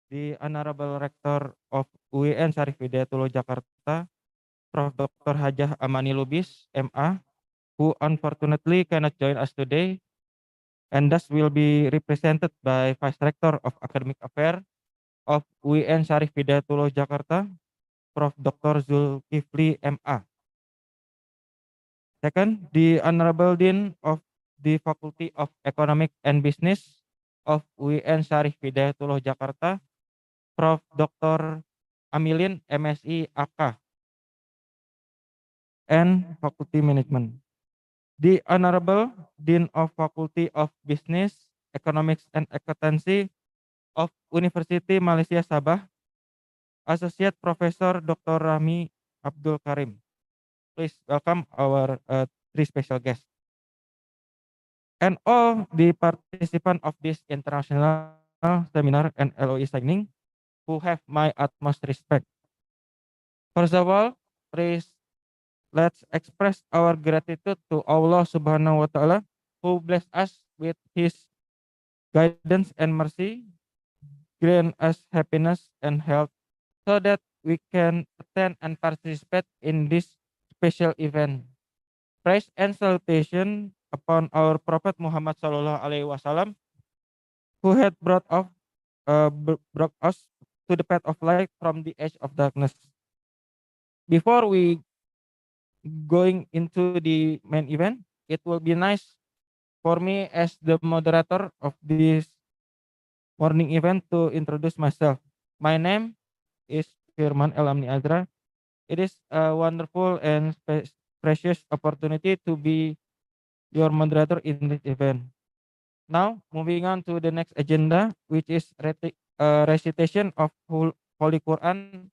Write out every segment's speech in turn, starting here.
the Honorable Rector of UIN Syarif Hidayatullah Jakarta, Prof. Dr. Hajah Amani Lubis, MA, who unfortunately cannot join us today, and thus will be represented by Vice Rector of Academic Affairs of UIN Syarif Hidayatullah Jakarta, Prof. Dr. Zulkifli, MA. Second, the Honorable Dean of the Faculty of Economic and Business of UIN Syarif Hidayatullah Jakarta, Prof. Dr. Amilin, MSI AK, and Faculty Management. The Honorable Dean of Faculty of Business, Economics and Accountancy of University Malaysia Sabah, Associate Professor Dr. Rami Abdul Karim. Please welcome our three special guests. And all the participants of this international seminar and LOE signing who have my utmost respect. First of all, let's express our gratitude to Allah Subhanahu wa Ta'ala who blessed us with His guidance and mercy, grant us happiness and health so that we can attend and participate in this special event. Praise and salutation upon our Prophet Muhammad Sallallahu Alaihi Wasallam, who had brought us to the path of light from the edge of darkness. Before we going into the main event, it will be nice for me as the moderator of this morning event to introduce myself. My name is Firman El Amni Azra. It is a wonderful and precious opportunity to be your moderator in this event. Now, moving on to the next agenda, which is recitation of Holy Quran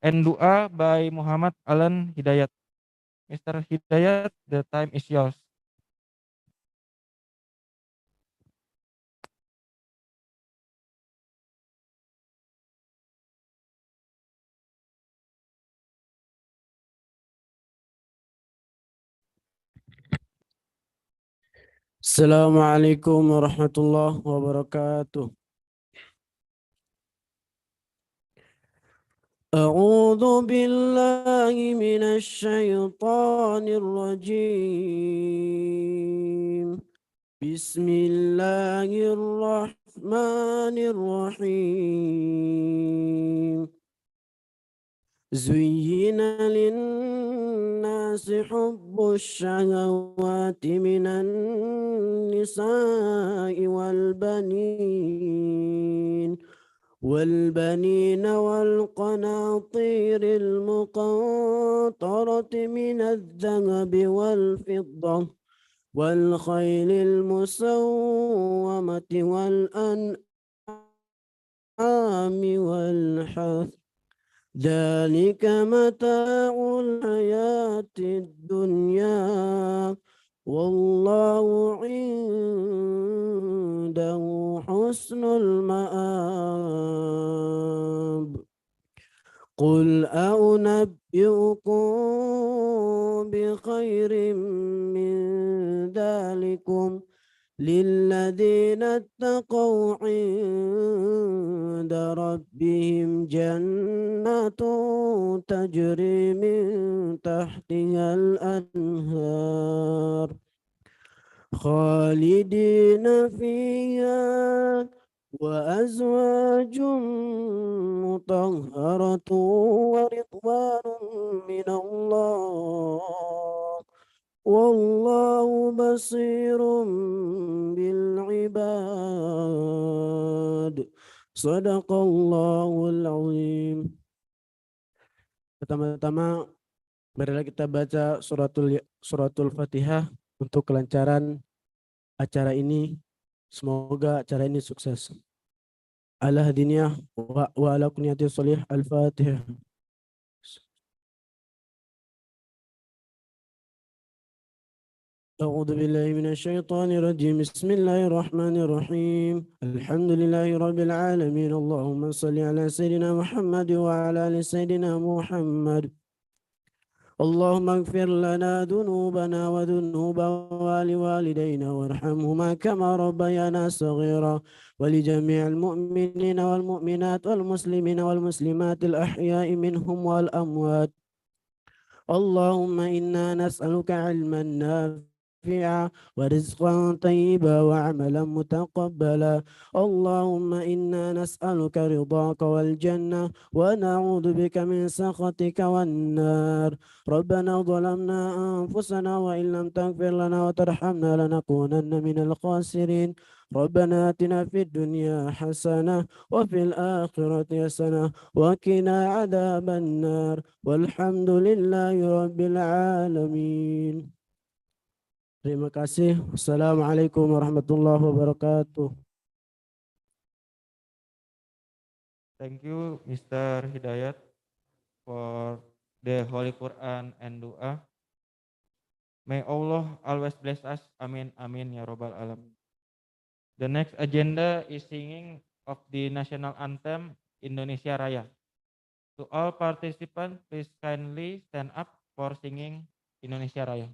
and Dua by Muhammad Alan Hidayat. Mr. Hidayat, the time is yours. Assalamualaikum warahmatullahi wabarakatuh. A'udzu billahi minasy syaithanir rajim. Bismillahirrahmanirrahim. Zuyyina lin-nasi hubbus syahawati minan nisa'i والبنين والقناطير المقنطرة من الذهب والفضة والخيل المسومة والأنعام والحرث ذلك متاع الحياة الدنيا والله عنده حسن المآب قل أنبئكم بخير من ذلكم للذين اتقوا عند ربهم جنات تجري من تحتها الأنهار خالدين فيها وأزواج مطهرة ورضوان من الله والله بصير بالعباد صدق الله العظيم. Pertama-tama marilah kita baca suratul Fatihah untuk kelancaran acara ini. Semoga acara ini sukses. Ala hadiniyah wa ala kunyati sholih al-Fatihah. أعوذ بالله من الشيطان الرجيم بسم الله الرحمن الرحيم الحمد لله رب العالمين اللهم صل على سيدنا محمد وعلى آل سيدنا محمد اللهم اغفر لنا ذنوبنا وذنوب والدينا وارحمهما كما ربيانا صغيرا ولجميع المؤمنين والمؤمنات والمسلمين والمسلمات الأحياء منهم والأموات. اللهم إنا نسألك علما نافعا ورزقا طيبا وعملا متقبلا. اللهم إنا نسألك رضاك والجنة ونعوذ بك من سخطك والنار. ربنا ظلمنا أنفسنا وإن لم تغفر لنا وترحمنا لنكونن من الخاسرين. ربنا آتنا في الدنيا حسنة وفي الآخرة حسنة وقنا عذاب النار والحمد لله رب العالمين. Terima kasih. Wassalamualaikum warahmatullahi wabarakatuh. Thank you, Mr. Hidayat, for the Holy Quran and doa. May Allah always bless us. Amin, amin, ya robbal alamin. The next agenda is singing of the national anthem Indonesia Raya. To all participants, please kindly stand up for singing Indonesia Raya.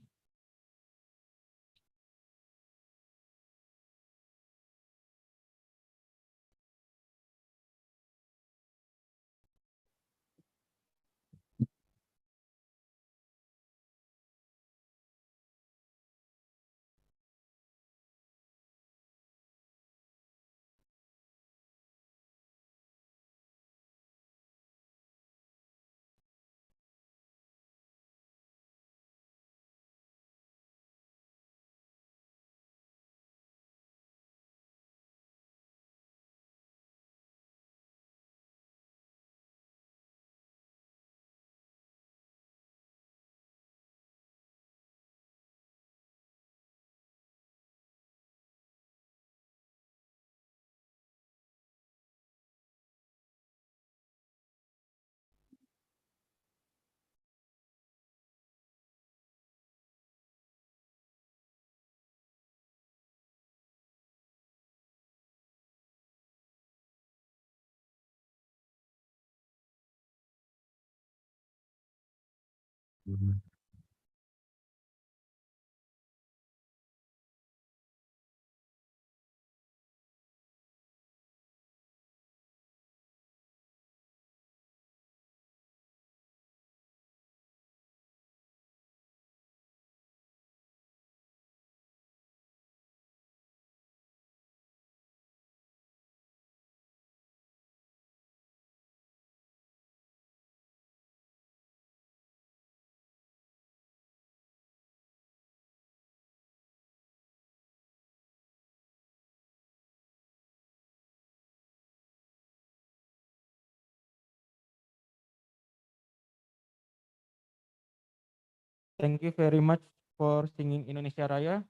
Thank you very much for singing Indonesia Raya.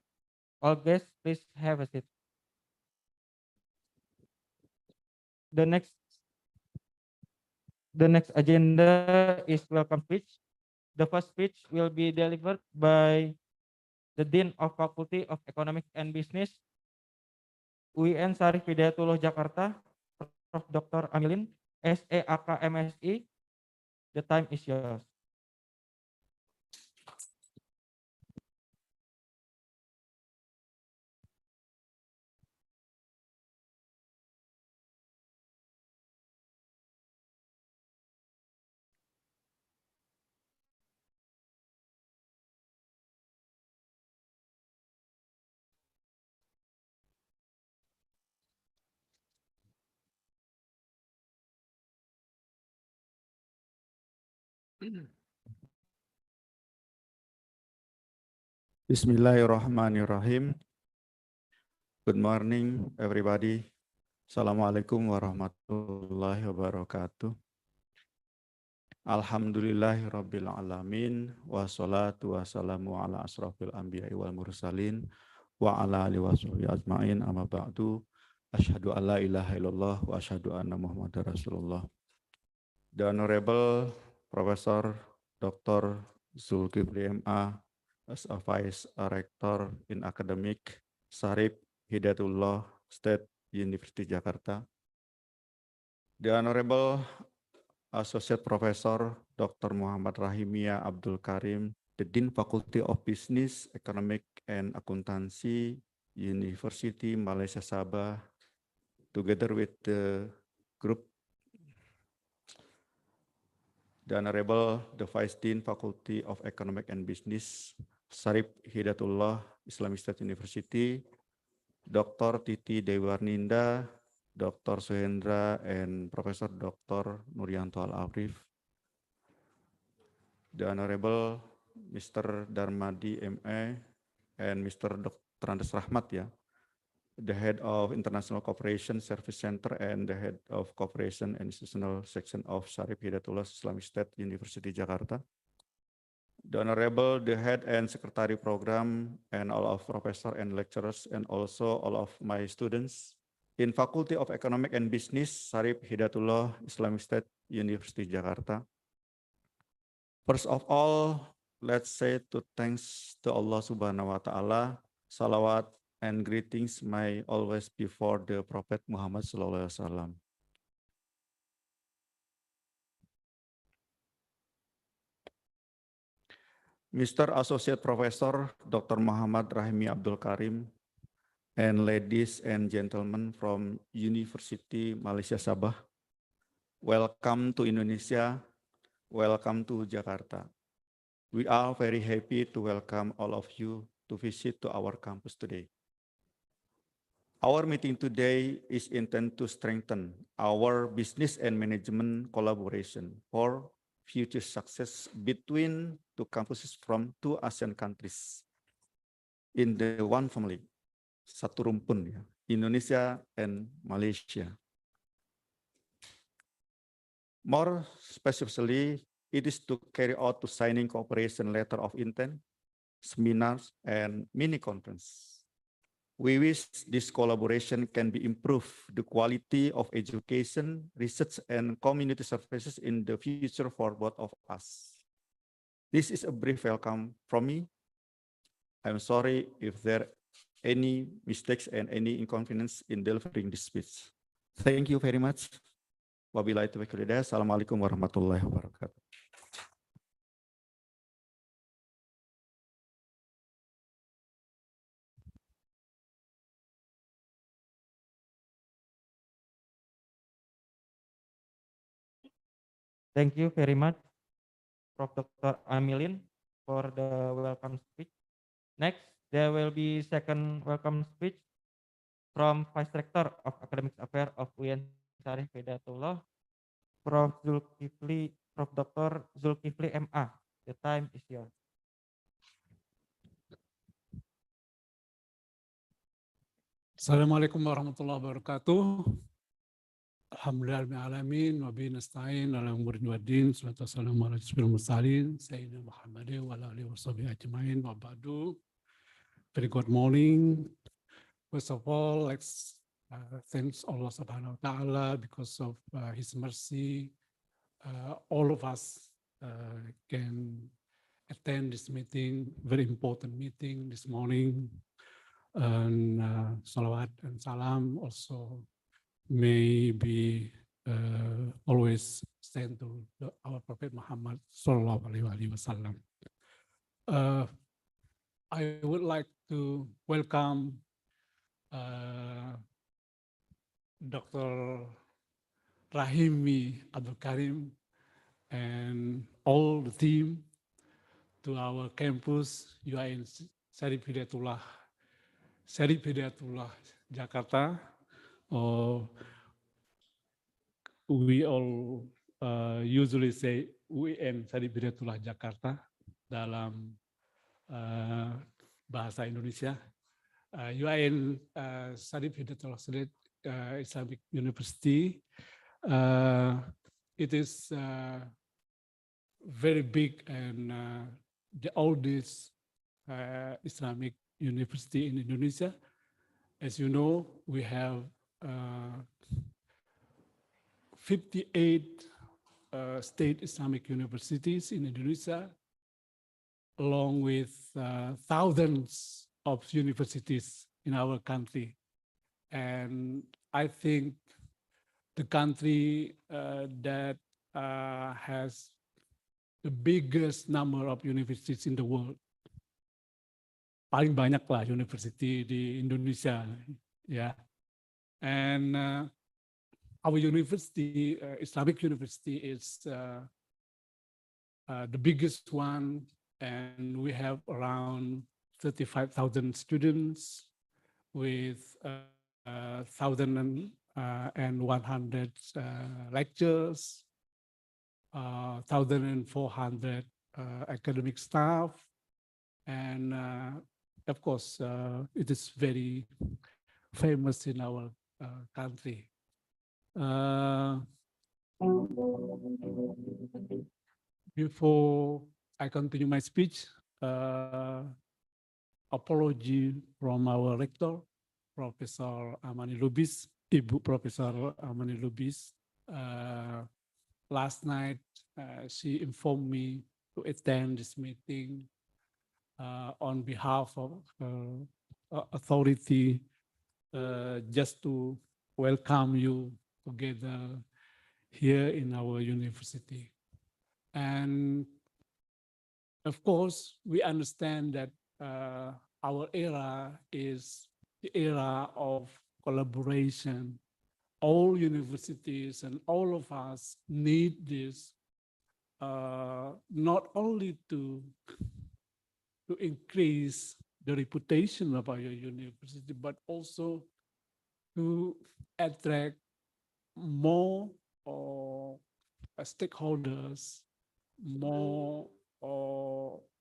All guests, please have a seat. The next The next agenda is welcome speech. The first speech will be delivered by the Dean of Faculty of Economics and Business, UIN Syarif Hidayatullah Jakarta, Prof. Dr. Amilin, SEAK MSI. The time is yours. Bismillahirrahmanirrahim. Good morning, everybody. Assalamualaikum warahmatullahi wabarakatuh. Alhamdulillahirabbil alamin wassalatu wassalamu ala asrofil anbiya'i wal mursalin wa ala alihi washabihi ajmain amma ba'du. Asyhadu an la ilaha illallah wa asyhadu anna Muhammadar Rasulullah. The Honorable Professor Dr. Zulkifli MA as a Vice Rector in Academic, Syarif Hidayatullah State University Jakarta. The Honorable Associate Professor Dr. Muhammad Rahimia Abdul Karim, the Dean Faculty of Business, Economic and Accountancy, University Malaysia Sabah, together with the group, the Honorable, the Vice Dean Faculty of Economic and Business, Syarif Hidayatullah, Islamic State University, Dr. Titi Dewarninda, Dr. Suhendra, and Professor Dr. Nuryanto Al-Arif, the Honorable Mr. Darmadi MA, and Mr. Dr. Andes Rahmat, the Head of International Cooperation Service Center and the Head of Cooperation and Institutional Section of Syarif Hidayatullah Islamic State University Jakarta, the Honorable, the Head and Secretary Program, and all of professors and lecturers, and also all of my students in Faculty of Economic and Business, Syarif Hidayatullah Islamic State University Jakarta. First of all, let's say to thanks to Allah Subhanahu wa Ta'ala, salawat and greetings may always be for the Prophet Muhammad Sallallahu Alaihi Wasallam. Mr. Associate Professor Dr. Muhammad Rahimi Abdul Karim, and ladies and gentlemen from University Malaysia Sabah, welcome to Indonesia, welcome to Jakarta. We are very happy to welcome all of you to visit to our campus today. Our meeting today is intended to strengthen our business and management collaboration for future success between two campuses from two ASEAN countries in the one family, satu rumpun, Indonesia and Malaysia. More specifically, it is to carry out to signing cooperation letter of intent, seminars, and mini conference. We wish this collaboration can be improved the quality of education, research, and community services in the future for both of us. This is a brief welcome from me. I'm sorry if there are any mistakes and any inconvenience in delivering this speech. Thank you very much. Wabillahi taufiq wal hidayah. Assalamualaikum warahmatullahi wabarakatuh. Thank you very much, Prof. Dr. Amilin, for the welcome speech. Next, there will be second welcome speech from Vice Rector of Academic Affairs of UIN Syarif Hidayatullah, Prof. Dr. Zulkifli MA. The time is yours. Assalamualaikum warahmatullahi wabarakatuh. Alhamdulillahirrahmanirrahim. Wa bihi nasta'in ala umurin wa din. Salatu wassalamu ala asyrafil mursalin sayyidina Muhammadin wa ala alihi washabihi ajmain. Wa ba'du. Very good morning. First of all, let's thanks Allah Subhanahu wa Ta'ala because of His mercy. All of us can attend this meeting, very important meeting this morning. And salawat and salam also may be always sent to our Prophet Muhammad Sallallahu Alaihi Wasallam. I would like to welcome Dr. Rahimi Abdul Karim and all the team to our campus UIN Syarif Hidayatullah Jakarta. We all usually say UIN Syarif Hidayatullah Jakarta dalam bahasa Indonesia. UIN Syarif Hidayatullah Islamic University. It is very big and the oldest Islamic university in Indonesia. As you know, we have 58 state Islamic universities in Indonesia, along with thousands of universities in our country. And I think the country that has the biggest number of universities in the world. Paling banyak lah university di Indonesia, ya. And our university, Islamic University, is the biggest one, and we have around 35,000 students with 1,100 lectures, 1,400 academic staff, and of course, it is very famous in our country. Before I continue my speech, apology from our rector, Professor Amani Lubis, Ibu Professor Amani Lubis. Last night, she informed me to attend this meeting on behalf of authority, just to welcome you together here in our university. And of course, we understand that our era is the era of collaboration. All universities and all of us need this, not only to increase the reputation of our university, but also to attract more stakeholders, more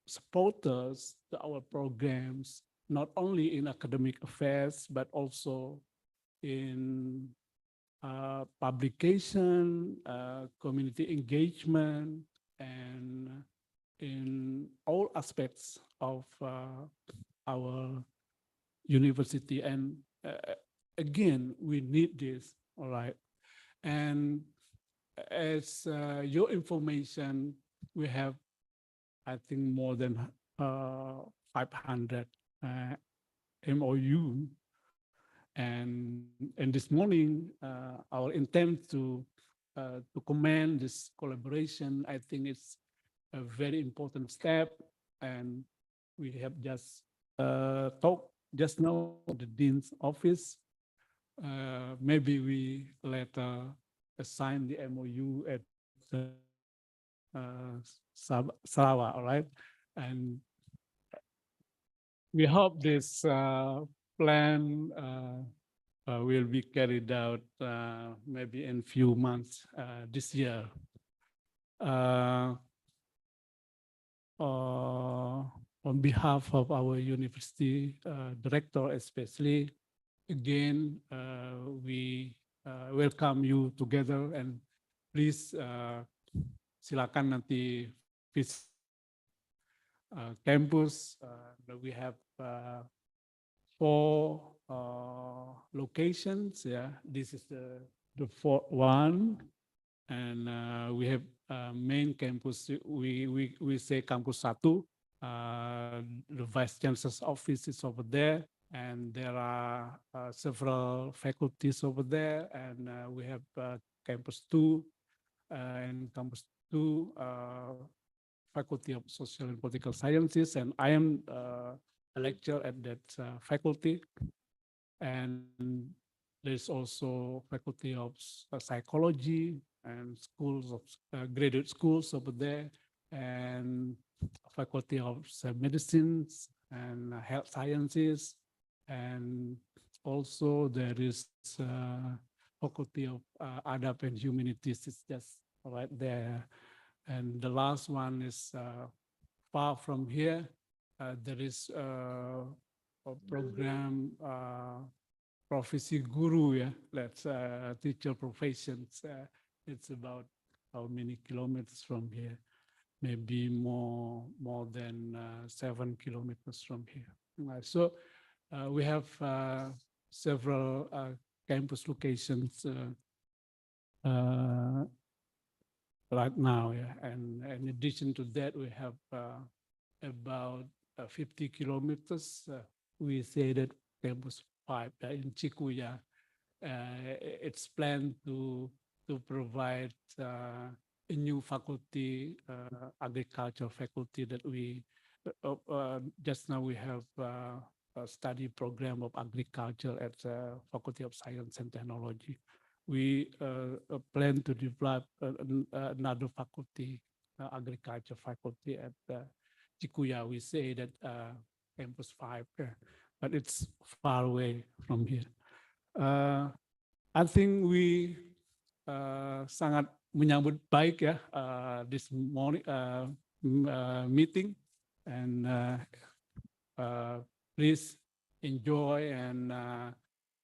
supporters to our programs, not only in academic affairs, but also in publication, community engagement, and in all aspects of our university. And again, we need this, all right? And as your information, we have, I think, more than 500 MOU. And this morning, our intent to commend this collaboration, I think it's a very important step. And we have just talked just now at the Dean's office. Maybe we later assign the MOU at Sarawak, all right? And we hope this plan will be carried out maybe in few months this year. On behalf of our university director especially, again, we welcome you together, and please silakan nanti visit campus. We have 4 locations. Yeah, this is the 4th one, and we have main campus. We say campus 1. The vice chancellor's office is over there, and there are several faculties over there. And we have campus 2, and campus 2 Faculty of Social and Political Sciences, and I am a lecturer at that faculty. And there's also Faculty of Psychology and schools of graduate schools over there, and Faculty of Medicine and Health Sciences, and also there is Faculty of Adab and Humanities. It's just right there. And the last one is far from here. There is a program, Profesi Guru, yeah, that's teacher professions. It's about how many kilometers from here? Maybe more than 7 kilometers from here. So we have several campus locations right now, yeah. And in addition to that, we have about 50 kilometers. We say that campus 5 in Cikuya. It's planned to provide a new faculty, agriculture faculty that we just now we have a study program of agriculture at the Faculty of Science and Technology. We plan to develop another faculty, agriculture faculty at Cikuya. We say that campus 5, but it's far away from here. I think we sangat menyambut baik ya this morning meeting, and please enjoy and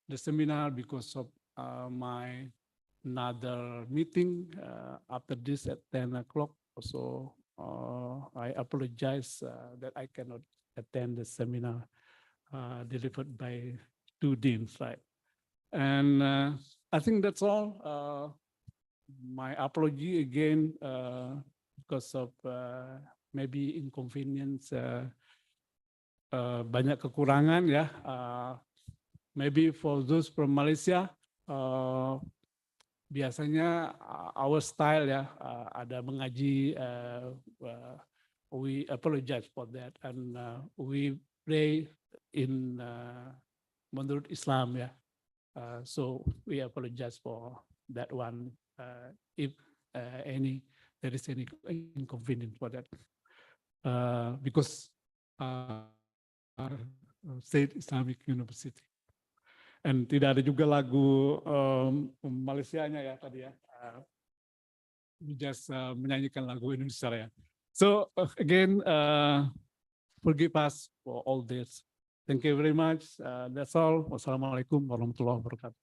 the seminar because of my another meeting after this at 10 o'clock. So I apologize that I cannot attend the seminar delivered by two deans, right? And I think that's all. My apology again because of maybe inconvenience, banyak kekurangan ya. Maybe for those from Malaysia, biasanya our style ya ada mengaji. We apologize for that, and we pray in menurut Islam ya. So we apologize for that one if there is any inconvenience for that because State Islamic University. And tidak ada juga lagu Malaysianya ya tadi ya. Just menyanyikan lagu Indonesia ya. So again, forgive us for all this. Thank you very much. That's all. Wassalamualaikum warahmatullahi wabarakatuh.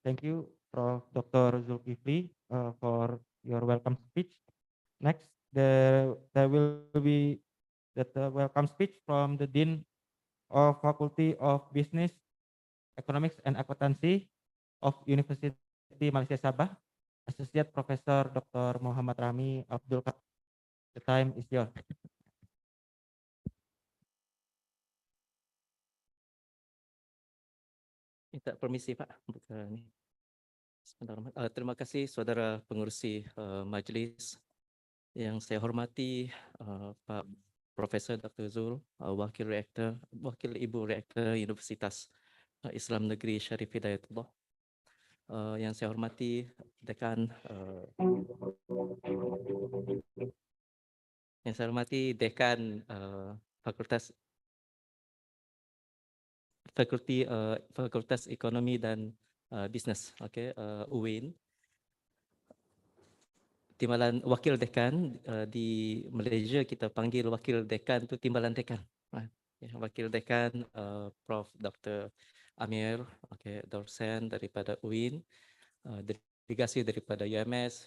Thank you, Prof. Dr. Zulkifli, for your welcome speech. Next, there will be the welcome speech from the Dean of Faculty of Business, Economics and Accountancy of University Malaysia Sabah, Associate Professor Dr. Muhammad Rami Abdul Qadir. The time is yours. Minta permisi Pak. Sebentar. Terima kasih saudara pengurusi majlis yang saya hormati, Pak Profesor Dr. Zul, Wakil Ibu Rektor Universitas Islam Negeri Syarif Hidayatullah, yang saya hormati Dekan, Fakultas Ekonomi dan Bisnis, UIN. Timbalan wakil dekan di Malaysia kita panggil wakil dekan tu timbalan dekan. Wakil dekan Prof. Dr. Amir, dosen daripada UIN, delegasi daripada UMS,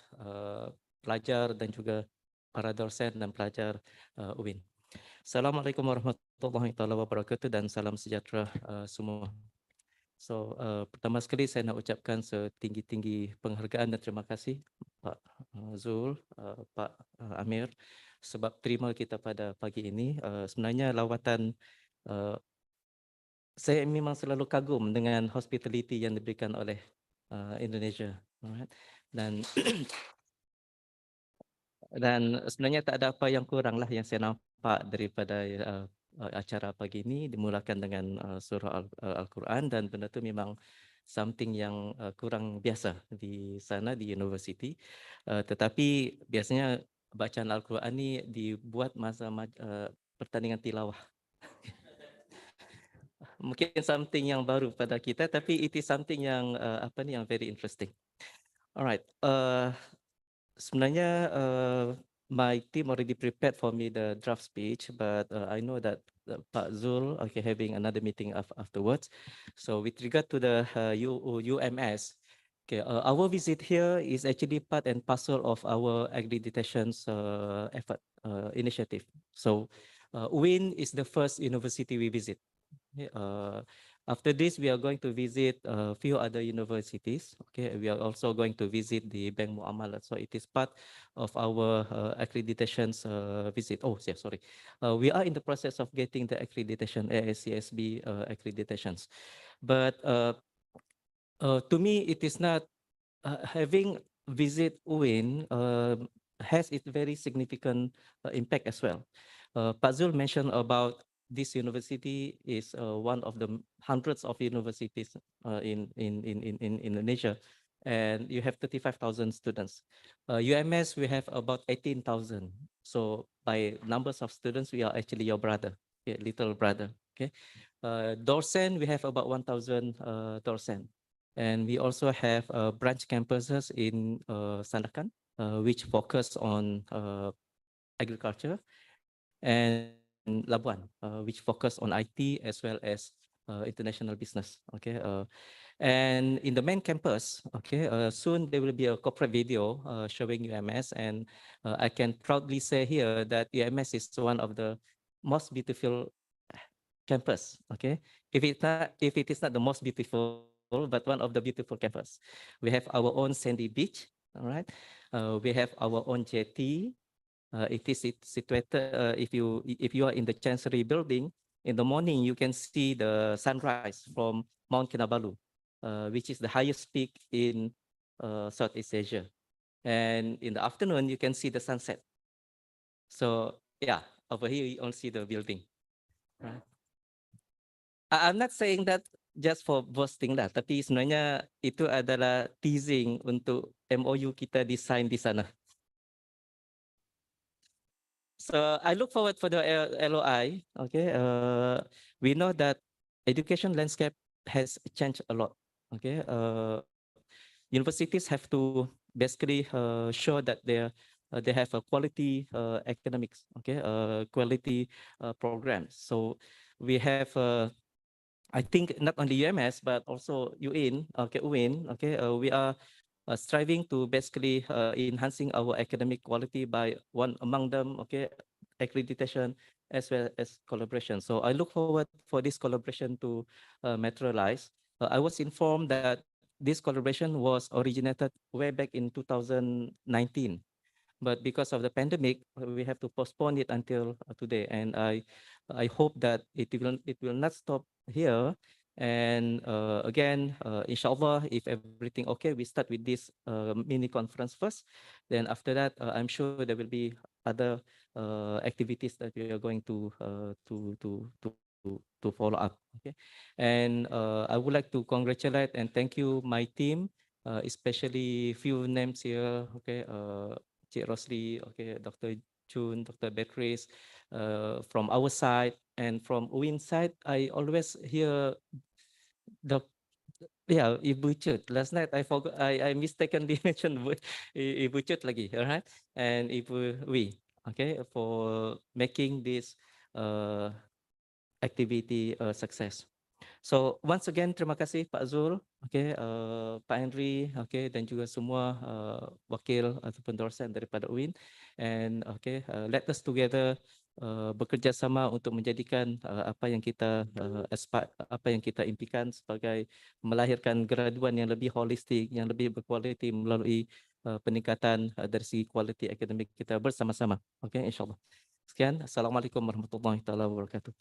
pelajar dan juga para dosen dan pelajar UIN. Assalamualaikum warahmatullahi wabarakatuh dan salam sejahtera semua. So pertama sekali saya nak ucapkan setinggi-tinggi penghargaan dan terima kasih Pak Zul, Pak Amir sebab terima kita pada pagi ini. Sebenarnya lawatan saya memang selalu kagum dengan hospitality yang diberikan oleh Indonesia, dan sebenarnya tak ada apa yang kurang lah yang saya nampak daripada acara pagi ini, dimulakan dengan surah Al-Quran, dan benda tu memang something yang kurang biasa di sana di university. Tetapi biasanya bacaan Al-Quran ni dibuat masa pertandingan tilawah. Mungkin something yang baru pada kita, tapi it is something yang yang very interesting. Alright, sebenarnya my team already prepared for me the draft speech, but I know that Pak Zul having another meeting afterwards. So with regard to the UMS, our visit here is actually part and parcel of our accreditation's effort initiative. So UIN is the first university we visit. After this, we are going to visit a few other universities. Okay, we are also going to visit the Bank Muamalat. So it is part of our accreditations visit. Oh, yeah, sorry. We are in the process of getting the accreditation, ASCSB accreditations. But to me, it is not having visit UIN has its very significant impact as well. Pak Zul mentioned about this university is one of the hundreds of universities in Indonesia, and you have 35,000 students. UMS, we have about 18,000. So by numbers of students, we are actually your brother, okay, little brother. Okay, Dorsen, we have about 1,000 Dorsen. And we also have branch campuses in Sandakan, which focus on agriculture, and Labuan, which focus on IT as well as international business. Okay, and in the main campus, okay, soon there will be a corporate video showing UMS, and I can proudly say here that UMS is one of the most beautiful campus. Okay, if it is not the most beautiful, but one of the beautiful campus. We have our own sandy beach. All right, we have our own jetty. It is situated. If you are in the Chancery building in the morning, you can see the sunrise from Mount Kinabalu, which is the highest peak in Southeast Asia. And in the afternoon, you can see the sunset. So yeah, over here you only see the building. Right? I'm not saying that just for boasting lah, tapi sebenarnya itu adalah teasing untuk MOU kita design di sana. So I look forward for the LOI. Okay, we know that education landscape has changed a lot. Okay, universities have to basically show that they have a quality academics. Okay, quality programs. So we have. I think not only UMS but also UIN, okay, UIN, okay, we are striving to basically enhancing our academic quality by one among them, okay, accreditation as well as collaboration. So I look forward for this collaboration to materialize. I was informed that this collaboration was originated way back in 2019. But because of the pandemic, we have to postpone it until today. And I hope that it will not stop here. And again, inshallah, if everything okay, we start with this mini conference first. Then after that, I'm sure there will be other activities that we are going to follow up. Okay, and I would like to congratulate and thank you my team, especially few names here. Okay, Cik Rosli, okay, Dr. June, Dr. Beatrice, from our side and from UIN side, I always hear the Ibu Cut. Last night I forgot, I mistakenly mentioned Ibu Cut lagi, all right, and Ibu Wi, okay, for making this activity a success. So once again, terima kasih Pak Zul, okay, Pak Henry, okay, dan juga semua wakil ataupun dosen daripada UIN. And okay, let us together bekerja sama untuk menjadikan apa yang kita apa yang kita impikan sebagai melahirkan graduan yang lebih holistik, yang lebih berkualiti melalui peningkatan dari segi kualiti akademik kita bersama-sama. Okay, insyaAllah. Sekian, Assalamualaikum warahmatullahi wabarakatuh.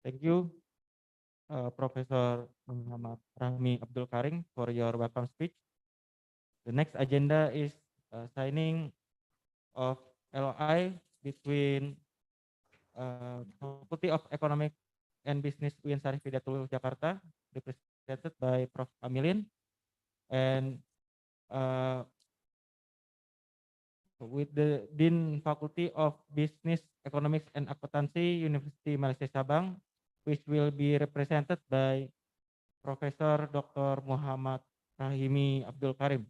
Thank you, Professor Muhammad Rahmi Abdul Karim, for your welcome speech. The next agenda is signing of LOI between Faculty of Economic and Business UIN Syarif Hidayatullah Jakarta, represented by Prof. Amilin, and with the Dean Faculty of Business, Economics, and Accountancy, University Malaysia Sabang, which will be represented by Professor Dr. Muhammad Rahimi Abdul Karim.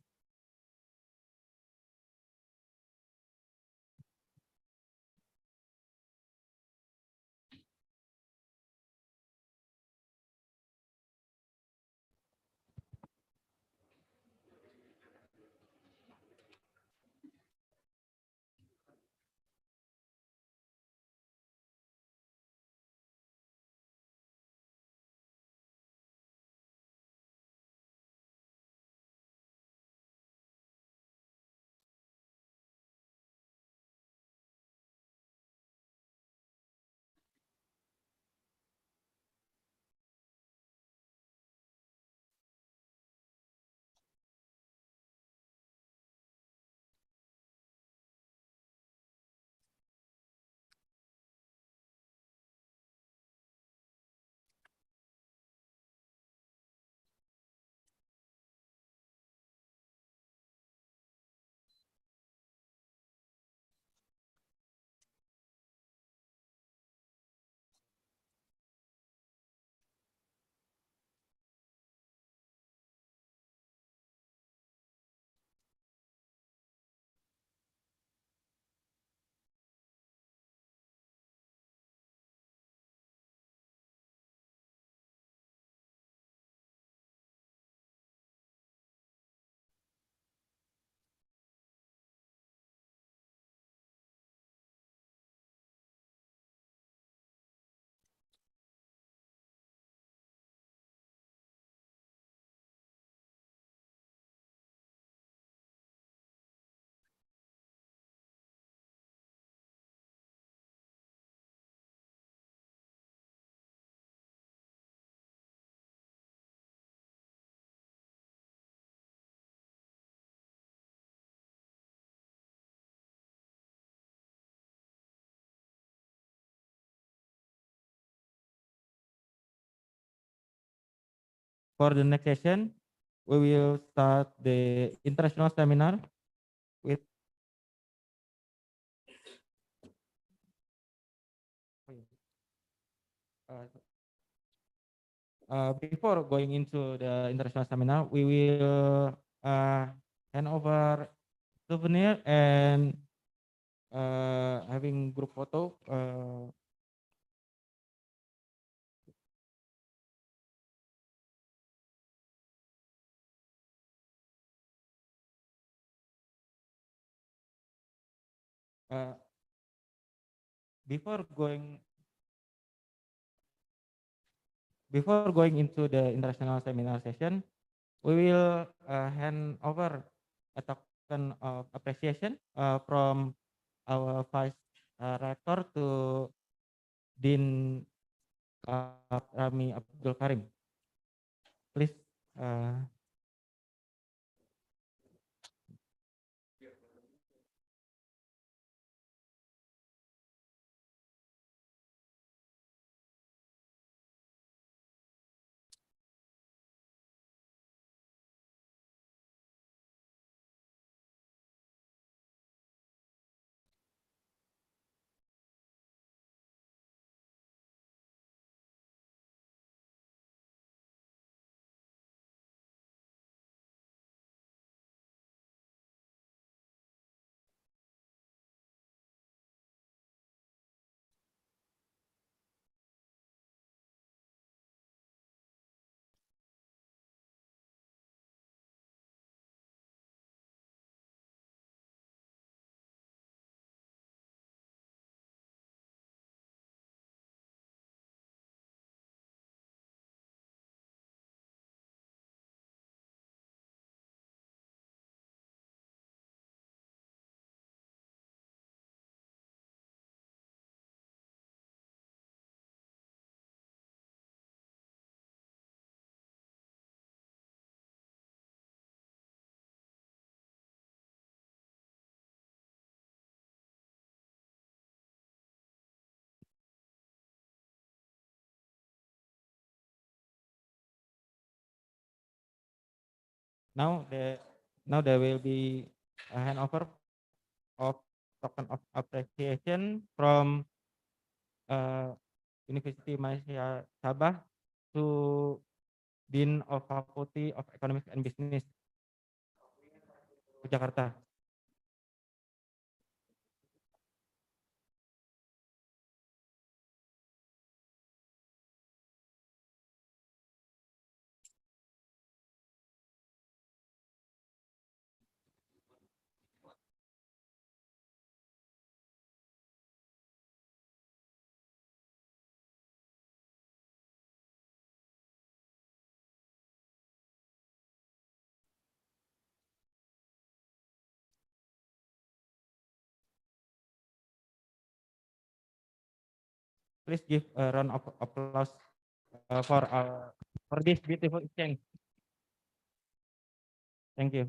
For the next session, we will start the international seminar with before going into the international seminar, we will hand over souvenir and having group photo. Uh, before going into the international seminar session, we will hand over a token of appreciation from our vice rector to Dean Rami Abdul Karim. Please. Now there will be a handover of token of appreciation from University Malaysia Sabah to Dean of Faculty of Economics and Business Jakarta. Please give a round of applause for this beautiful exchange. Thank you.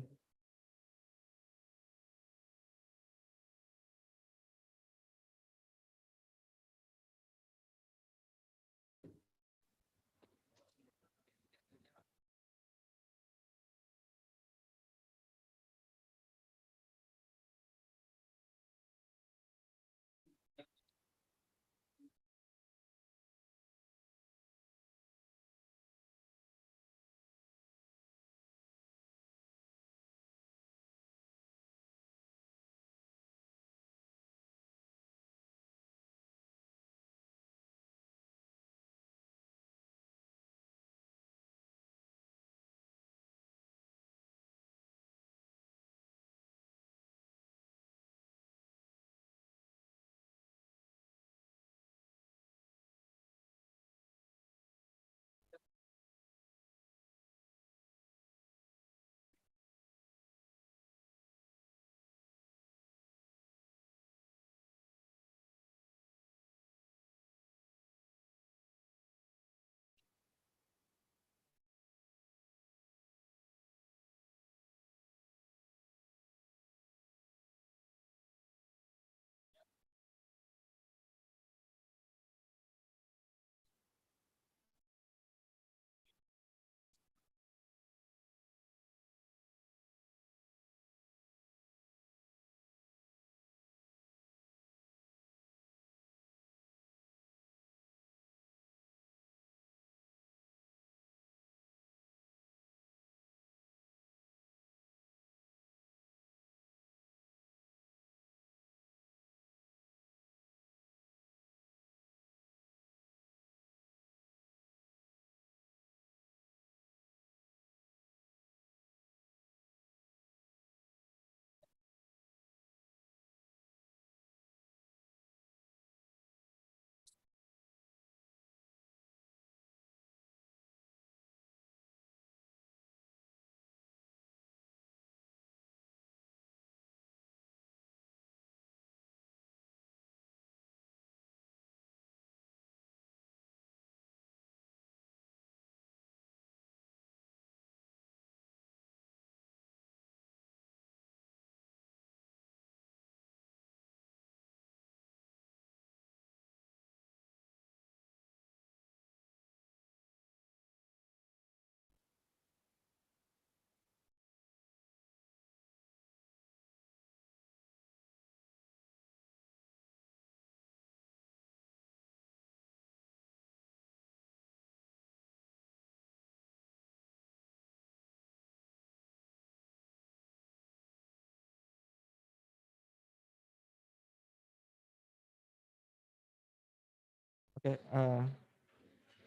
Okay.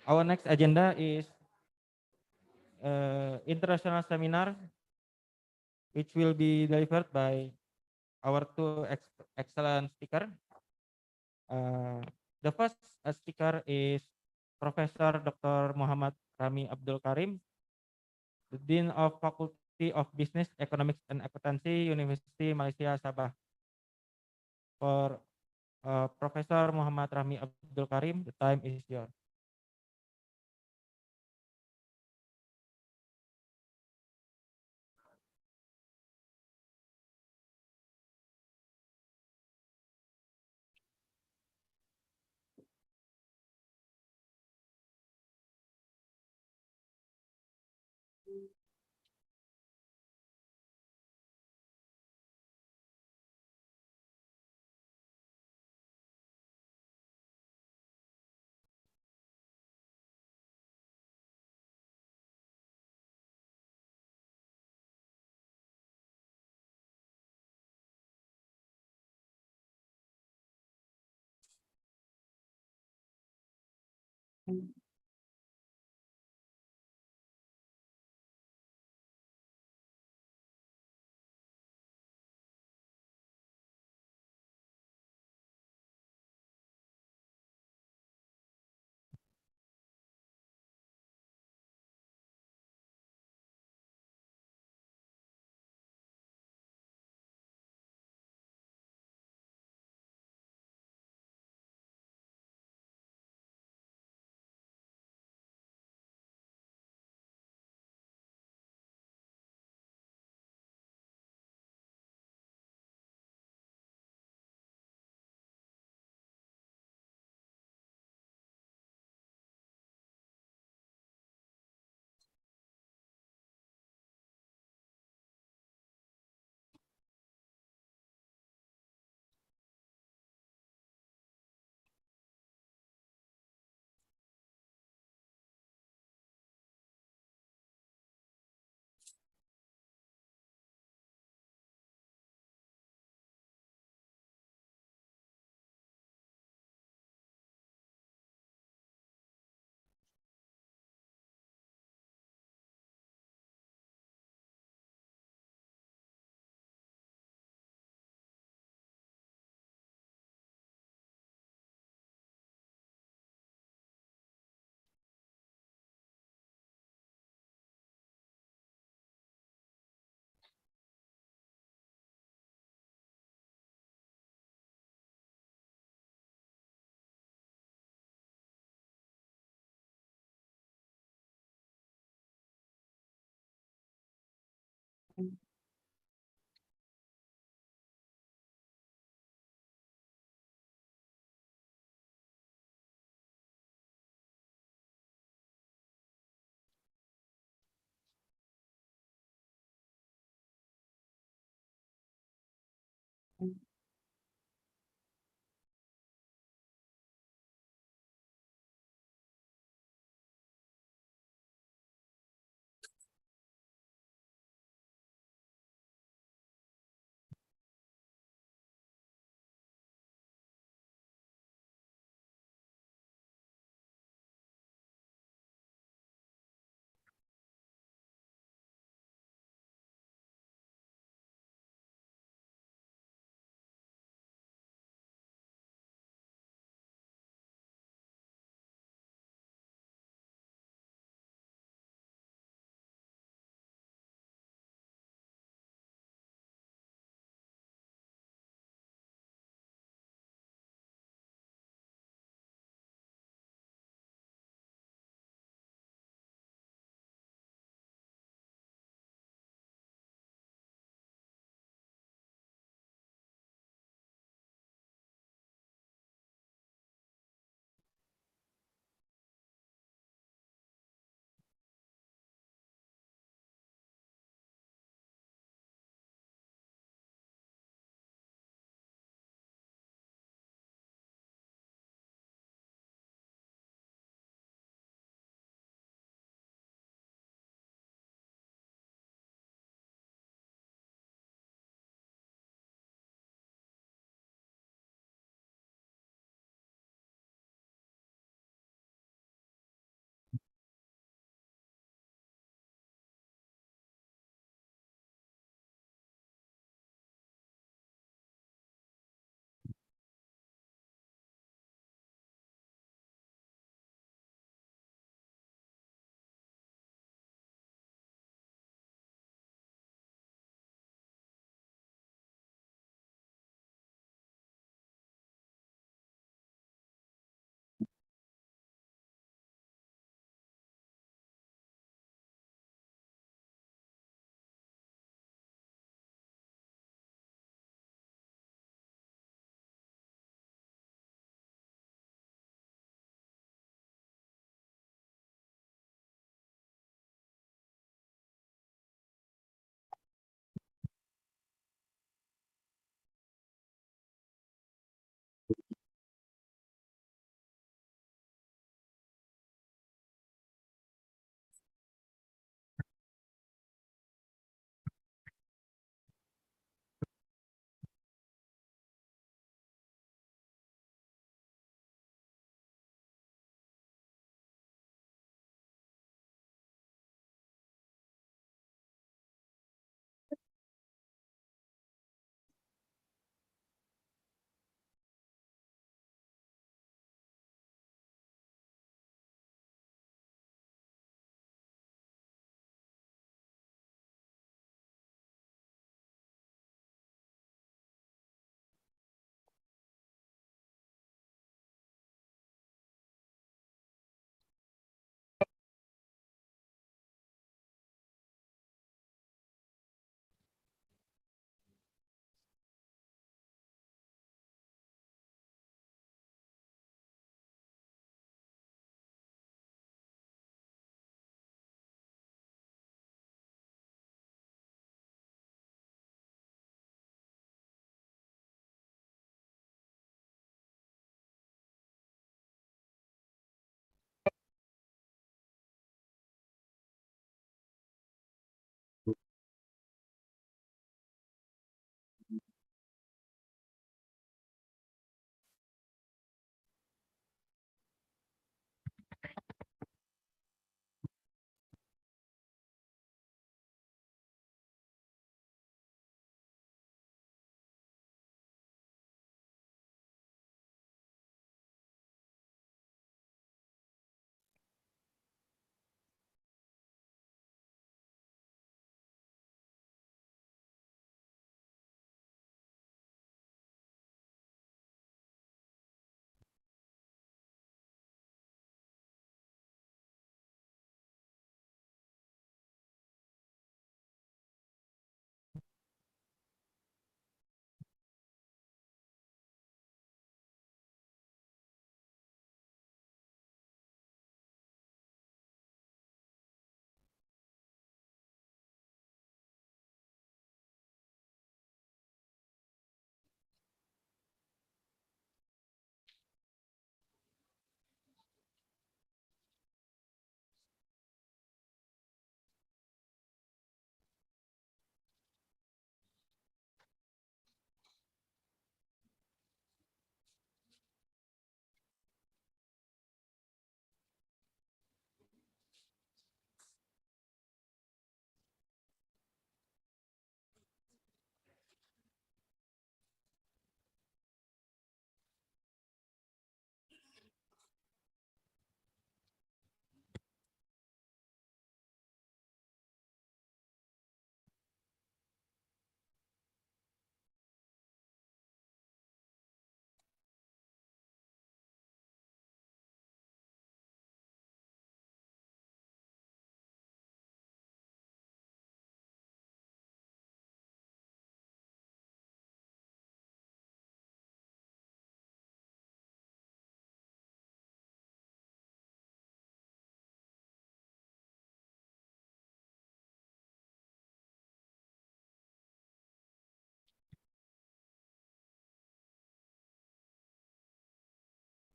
Our next agenda is international seminar, which will be delivered by our two excellent speaker. The first speaker is Professor Dr. Muhammad Rami Abdul Karim, the Dean of Faculty of Business, Economics, and Accountancy, University Malaysia Sabah. For Professor Muhammad Rami Abdul Karim, the time is yours.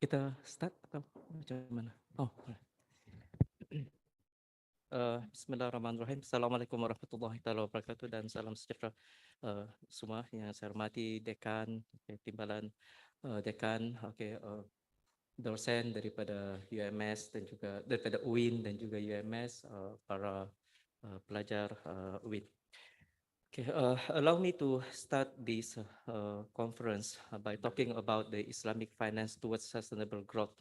Kita start atau macam mana? Oh, boleh. Bismillahirrahmanirrahim. Assalamualaikum warahmatullahi taala wabarakatuh dan salam sejahtera semua yang saya hormati dekan, timbalan dekan, dosen daripada UMS dan juga daripada UIN dan juga UMS, para pelajar UIN. Okay, allow me to start this conference by talking about the Islamic finance towards sustainable growth.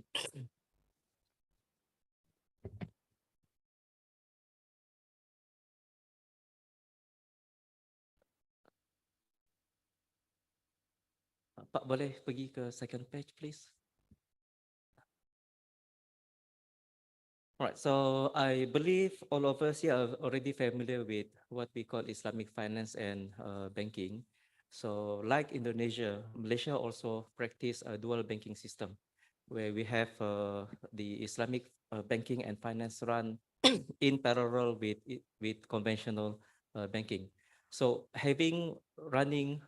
Pak, boleh pergi ke second page, please? All right, so I believe all of us here are already familiar with what we call Islamic finance and banking. So like Indonesia, Malaysia also practice a dual banking system where we have the Islamic banking and finance run in parallel with conventional banking. So having running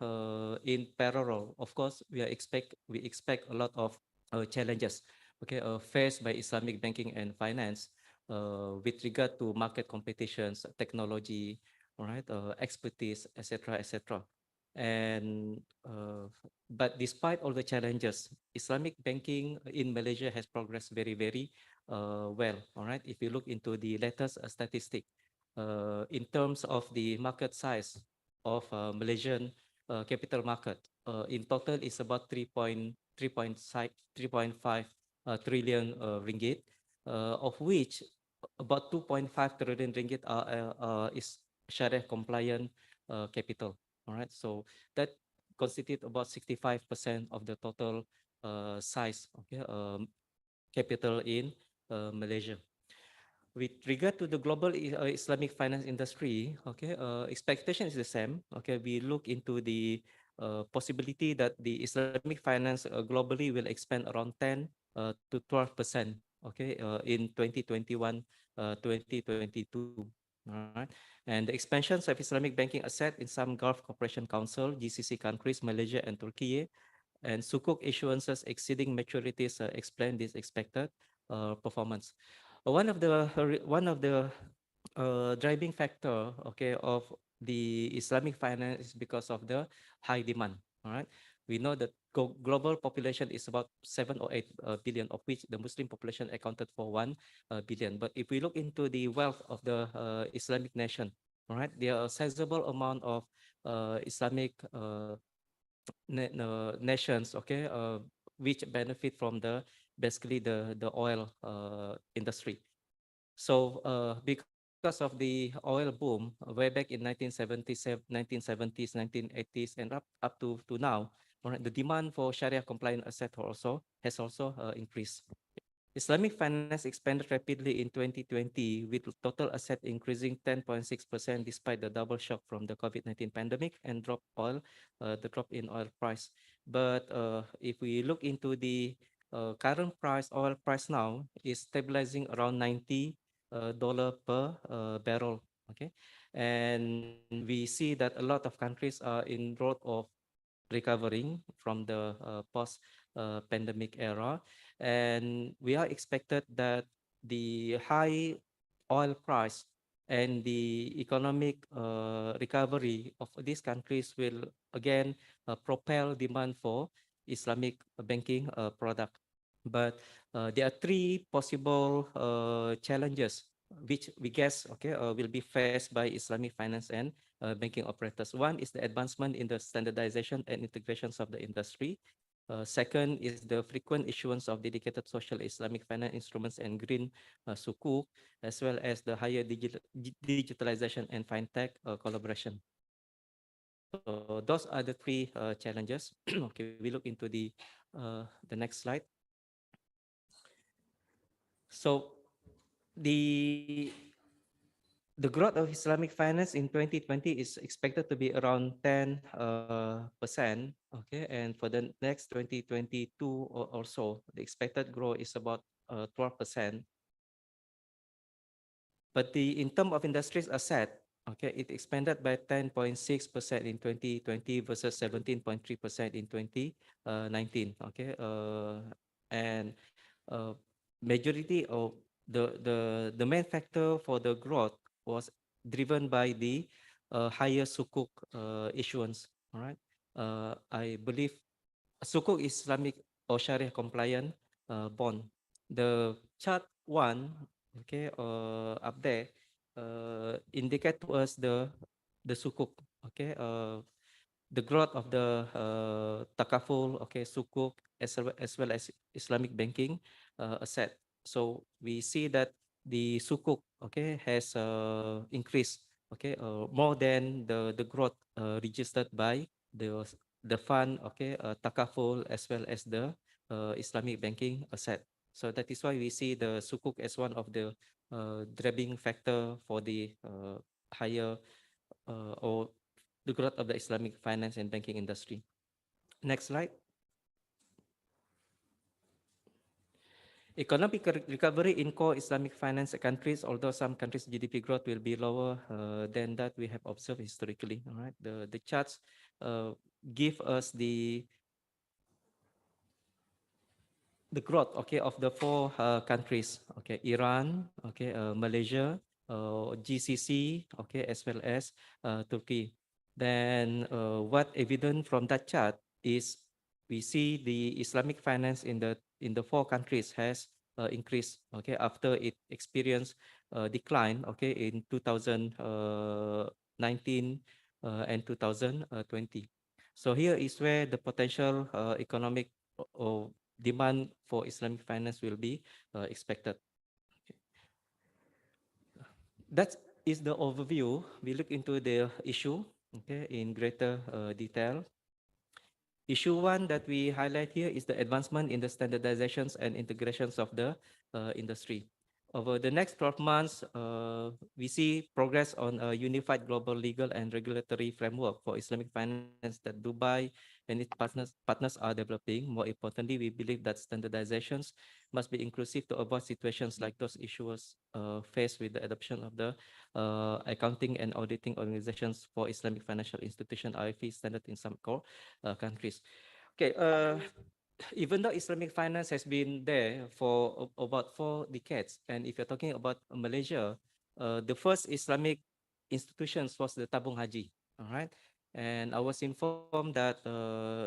in parallel, of course, we expect a lot of challenges, faced by Islamic banking and finance with regard to market competitions, technology, all right, expertise, etc., etc. And but despite all the challenges, Islamic banking in Malaysia has progressed very, very well. All right, if you look into the latest statistic, in terms of the market size of Malaysian capital market, in total is about 3.5 trillion ringgit, of which about 2.5 trillion ringgit is Sharia compliant capital. All right, so that constitute about 65% of the total size, capital in Malaysia. With regard to the global Islamic finance industry, expectation is the same. Okay, we look into the possibility that the Islamic finance globally will expand around 10 to 12%. In 2021, 2022. All right, and the expansions of Islamic banking asset in some Gulf Cooperation Council (GCC) countries, Malaysia and Turkey, and Sukuk issuances exceeding maturities explain this expected performance. One of the driving factor, of the Islamic finance is because of the high demand. All right, we know that global population is about 7 or 8 billion, of which the Muslim population accounted for 1 billion. But if we look into the wealth of the Islamic nation, all right, there are a sizable amount of Islamic nations, which benefit from basically the oil industry. So because of the oil boom way back in 1970s, 1980s, and up to now, the demand for Sharia compliant assets has also increased. Islamic finance expanded rapidly in 2020 with total asset increasing 10.6% despite the double shock from the COVID-19 pandemic and the drop in oil price. But if we look into the current oil price now is stabilizing around $90 per barrel. And we see that a lot of countries are in road of recovering from the post-pandemic era. And we are expected that the high oil price and the economic recovery of these countries will again propel demand for Islamic banking product. But there are 3 possible challenges which we guess will be faced by Islamic finance and banking operators. One is the advancement in the standardization and integrations of the industry. Second is the frequent issuance of dedicated social Islamic finance instruments and green sukuk, as well as the higher digitalization and fintech collaboration. So those are the 3 challenges. Okay, we look into the next slide. So the growth of Islamic finance in 2020 is expected to be around 10%. And for the next 2022 or so, the expected growth is about 12%. But in terms of industries asset, it expanded by 10.6% in 2020 versus 17.3% in 2019. and majority of the main factor for the growth was driven by the higher sukuk issuance. All right, I believe sukuk Islamic or Sharia compliant bond. The chart one, okay, up there, indicate to us the sukuk, okay, the growth of the takaful, okay, sukuk, as well as Islamic banking asset. So we see that the sukuk, okay, has increased, okay, more than the growth registered by the fund, okay, takaful, as well as the Islamic banking asset. So that is why we see the sukuk as one of the driving factor for the higher or the growth of the Islamic finance and banking industry. Next slide. Economic recovery in core Islamic finance countries, although some countries' GDP growth will be lower than that we have observed historically. All right, the charts give us the growth, okay, of the four countries, okay, Iran, okay, Malaysia, GCC, okay, as well as Turkey. Then what evident from that chart is we see the Islamic finance in the four countries has increased, okay, after it experienced decline, okay, in 2019 and 2020. So here is where the potential economic or demand for Islamic finance will be expected. Okay. That is the overview. We look into the issue, okay, in greater detail. Issue one that we highlight here is the advancement in the standardizations and integrations of the industry. Over the next 12 months, we see progress on a unified global legal and regulatory framework for Islamic finance that Dubai and its partners are developing. More importantly, we believe that standardizations must be inclusive to avoid situations like those issuers faced with the adoption of the accounting and auditing organizations for Islamic financial institution (IFI) standard in some core countries. Okay, even though Islamic finance has been there for about 4 decades, and if you're talking about Malaysia, the first Islamic institutions was the Tabung Haji, all right? And I was informed that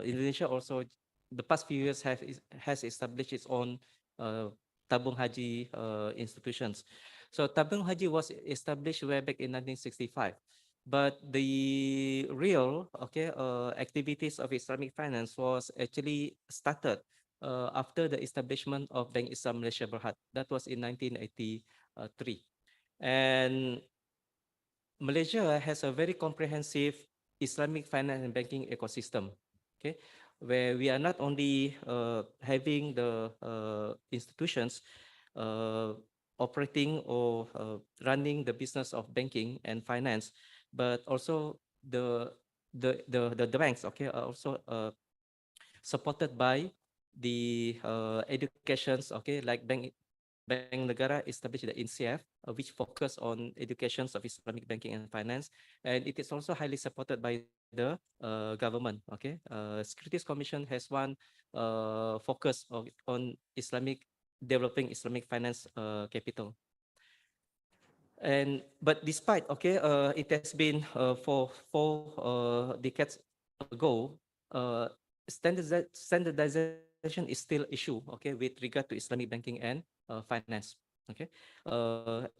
Indonesia also, the past few years, has established its own Tabung Haji institutions. So Tabung Haji was established way back in 1965. But the real, okay, activities of Islamic finance was actually started after the establishment of Bank Islam Malaysia Berhad. That was in 1983. And Malaysia has a very comprehensive Islamic finance and banking ecosystem, okay, where we are not only having the institutions operating or running the business of banking and finance, but also the banks, okay, are also supported by the educations, okay, like Bank Negara established the INCF, which focus on educations of Islamic banking and finance, and it is also highly supported by the government. Okay, Securities Commission has one focus on developing Islamic finance capital. But despite, okay, it has been for 4 decades ago, standardization is still issue, okay, with regard to Islamic banking and finance. Okay, a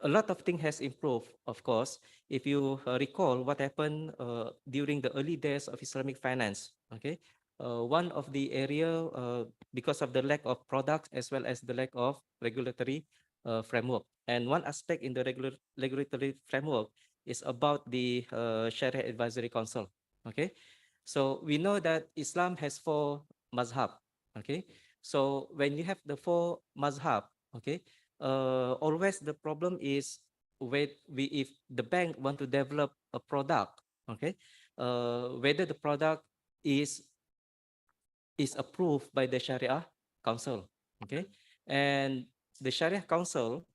lot of things has improved, of course. If you recall what happened during the early days of Islamic finance, okay, one of the area, because of the lack of products as well as the lack of regulatory framework. And one aspect in the regulatory framework is about the Sharia Advisory Council. Okay, so we know that Islam has 4 mazhab. Okay, so when you have the 4 mazhab, okay, always the problem is if the bank want to develop a product, okay, whether the product is approved by the Sharia Council, okay, and the Sharia Council,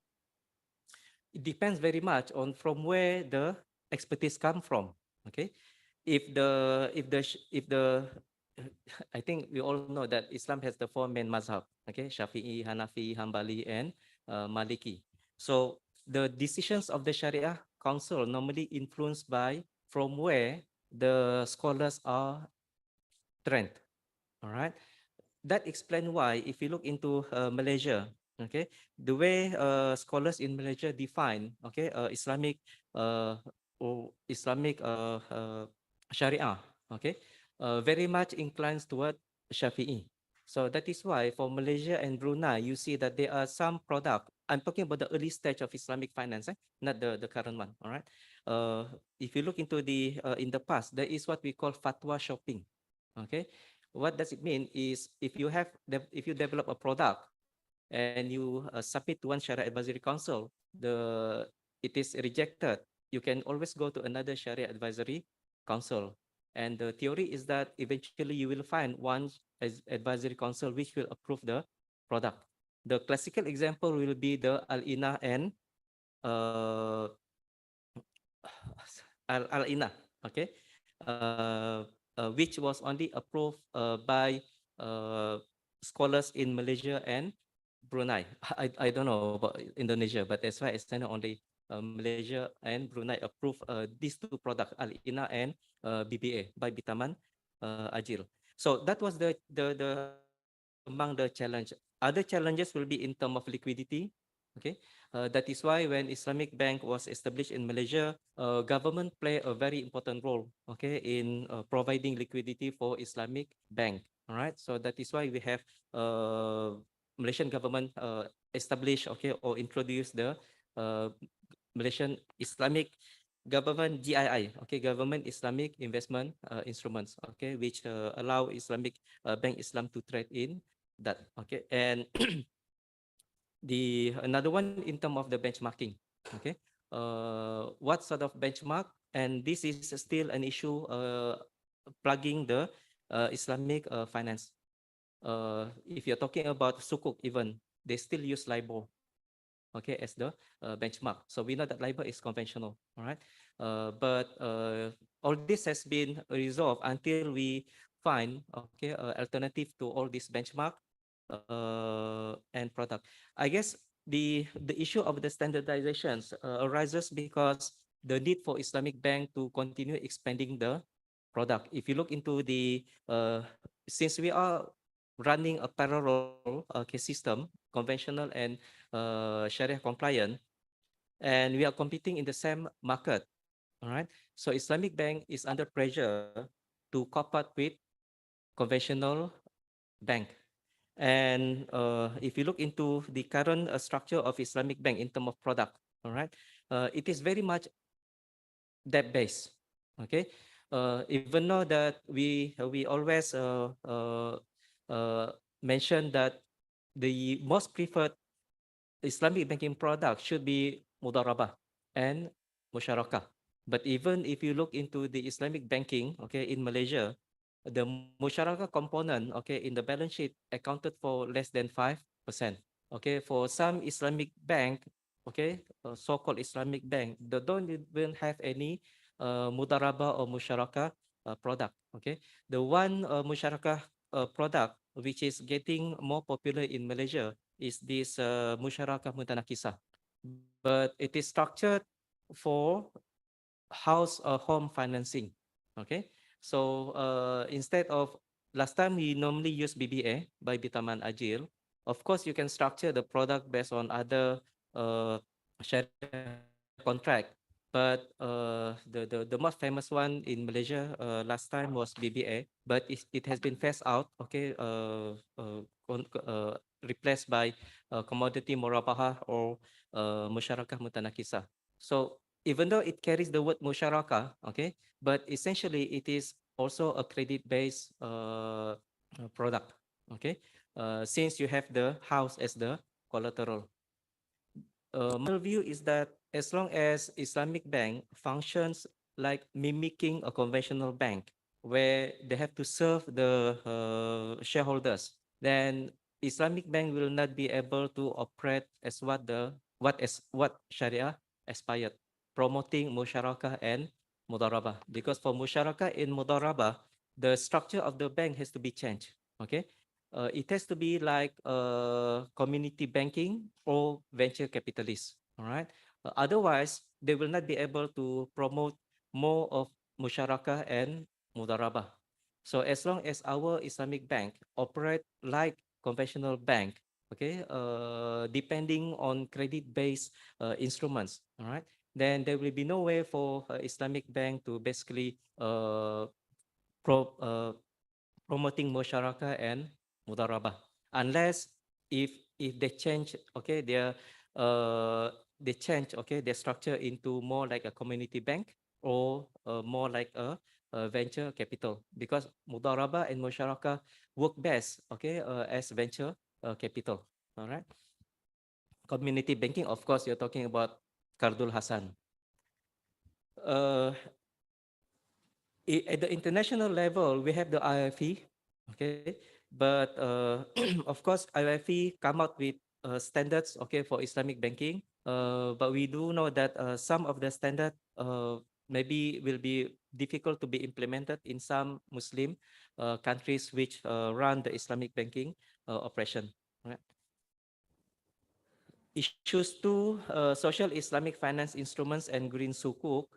it depends very much on from where the expertise come from. Okay, if the I think we all know that Islam has the four main mazhab, okay, Shafi'i, Hanafi, Hanbali, and Maliki. So the decisions of the Sharia Council normally influenced by from where the scholars are trained. All right. That explains why, if you look into Malaysia, okay, the way scholars in Malaysia define, okay, Islamic or Islamic Sharia, okay, very much inclines toward Shafi'i. So that is why for Malaysia and Brunei, you see that there are some product. I'm talking about the early stage of Islamic finance, not the current one. All right. If you look into the in the past, there is what we call fatwa shopping. Okay, what does it mean is if you develop a product and you submit to one Sharia Advisory Council, it is rejected, you can always go to another Sharia Advisory Council. And the theory is that eventually you will find one advisory council which will approve the product. The classical example will be the Al-Ina and uh, Al-Ina, okay, which was only approved by uh, scholars in Malaysia and Brunei. I don't know about Indonesia, but as far as I know, only Malaysia and Brunei approved these two products, Al-Ina and BBA by Bitaman Ajil. So that was the among the challenge. Other challenges will be in terms of liquidity. Okay, that is why when Islamic Bank was established in Malaysia, government play a very important role, okay, in providing liquidity for Islamic Bank. All right, so that is why we have Malaysian government establish, okay, or introduce the uh, Malaysian Islamic Government GII, okay, Government Islamic Investment Instruments, okay, which allow Islamic Bank Islam to trade in that, okay, and the another one in terms of the benchmarking, okay, what sort of benchmark, and this is still an issue plugging the Islamic finance. If you're talking about sukuk, even they still use LIBOR, okay, as the benchmark. So we know that LIBOR is conventional, all right, but all this has been resolved until we find, okay, alternative to all this benchmark and product. I guess the issue of the standardizations arises because the need for Islamic Bank to continue expanding the product. If you look into the since we are running a parallel case system, conventional and Sharia compliant, and we are competing in the same market. All right. So Islamic Bank is under pressure to cope up with conventional bank. And if you look into the current structure of Islamic Bank in terms of product, all right, it is very much debt based. Okay. Even though that we always mention that the most preferred Islamic banking product should be mudarabah and musyarakah. But even if you look into the Islamic banking, okay, in Malaysia, the musyarakah component, okay, in the balance sheet accounted for less than 5%. Okay, for some Islamic bank, okay, so-called Islamic bank, they don't even have any mudarabah or musyarakah product. Okay, the one musyarakah product which is getting more popular in Malaysia is this musyarakah mutanakisah, but it is structured for house or home financing. Okay, so instead of last time we normally use BBA by Bitaman Ajil. Of course, you can structure the product based on other Sharia contract, but the most famous one in Malaysia last time was BBA, but it has been phased out. Okay, replaced by commodity murabahah or musyarakah mutanakisah. So even though it carries the word musyarakah, okay, but essentially it is also a credit-based product, okay, since you have the house as the collateral. My view is that as long as Islamic bank functions like mimicking a conventional bank, where they have to serve the shareholders, then Islamic bank will not be able to operate as what Sharia aspired, promoting musyarakah and mudarabah. Because for musyarakah and mudarabah, the structure of the bank has to be changed. Okay, it has to be like community banking or venture capitalists. All right. Otherwise, they will not be able to promote more of musyarakah and mudarabah. So as long as our Islamic bank operate like conventional bank, okay, depending on credit-based instruments, all right, then there will be no way for Islamic bank to basically pro, promoting musyarakah and mudarabah, unless if they change, okay, uh, they change, okay, their structure into more like a community bank or more like a venture capital, because mudarabah and musyarakah work best, okay, as venture capital. All right. Community banking, of course, you're talking about Kardul Hasan. Uh, at the international level, we have the IFE, okay, but of course, IFE come out with standards, okay, for Islamic banking. But we do know that some of the standard maybe will be difficult to be implemented in some Muslim countries which run the Islamic banking operation. Right? Issues two, social Islamic finance instruments and green sukuk.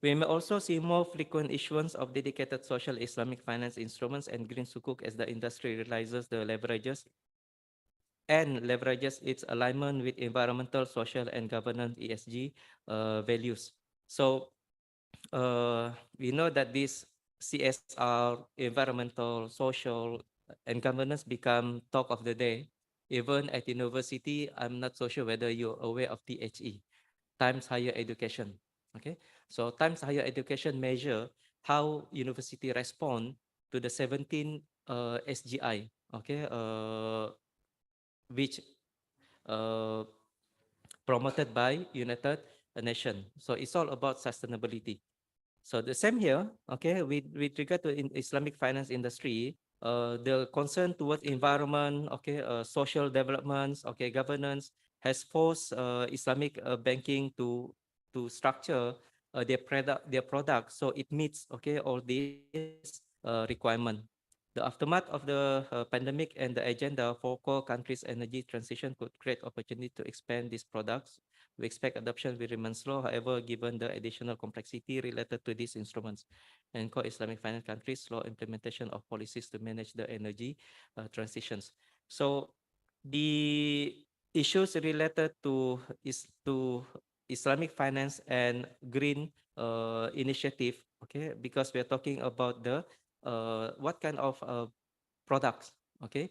We may also see more frequent issuance of dedicated social Islamic finance instruments and green sukuk as the industry realizes the leverages its alignment with environmental, social, and governance ESG values. So we know that this CSR, environmental, social, and governance become talk of the day. Even at university, I'm not so sure whether you're aware of THE, Times Higher Education. Okay, so Times Higher Education measure how university respond to the 17 SGI, okay, which uh, promoted by United Nations. So it's all about sustainability. So the same here, okay, with regard to Islamic finance industry, the concern towards environment, okay, social developments, okay, governance has forced Islamic banking to structure their product so it meets, okay, all these requirement. The aftermath of the pandemic and the agenda for core countries' energy transition could create opportunity to expand these products. We expect adoption will remain slow, however, given the additional complexity related to these instruments and core Islamic finance countries' slow implementation of policies to manage the energy transitions. So the issues related to Islamic finance and green initiative, okay, because we are talking about the what kind of products, okay,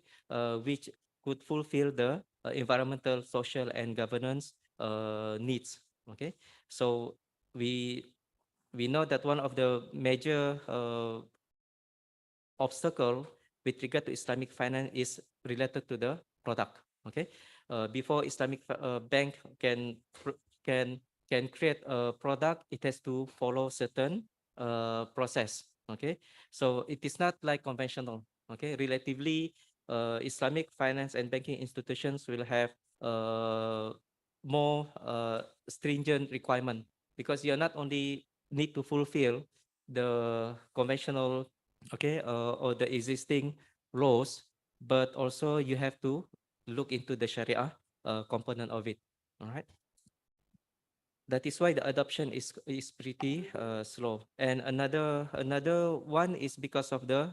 which could fulfill the environmental, social, and governance needs. Okay, so we we know that one of the major obstacle with regard to Islamic finance is related to the product. Okay, before Islamic bank can can create a product, it has to follow certain process. Okay, so it is not like conventional. Okay, relatively, Islamic finance and banking institutions will have more stringent requirement, because you're not only need to fulfill the conventional, okay, or the existing laws, but also you have to look into the Sharia component of it. All right. That is why the adoption is pretty slow. And another one is because of the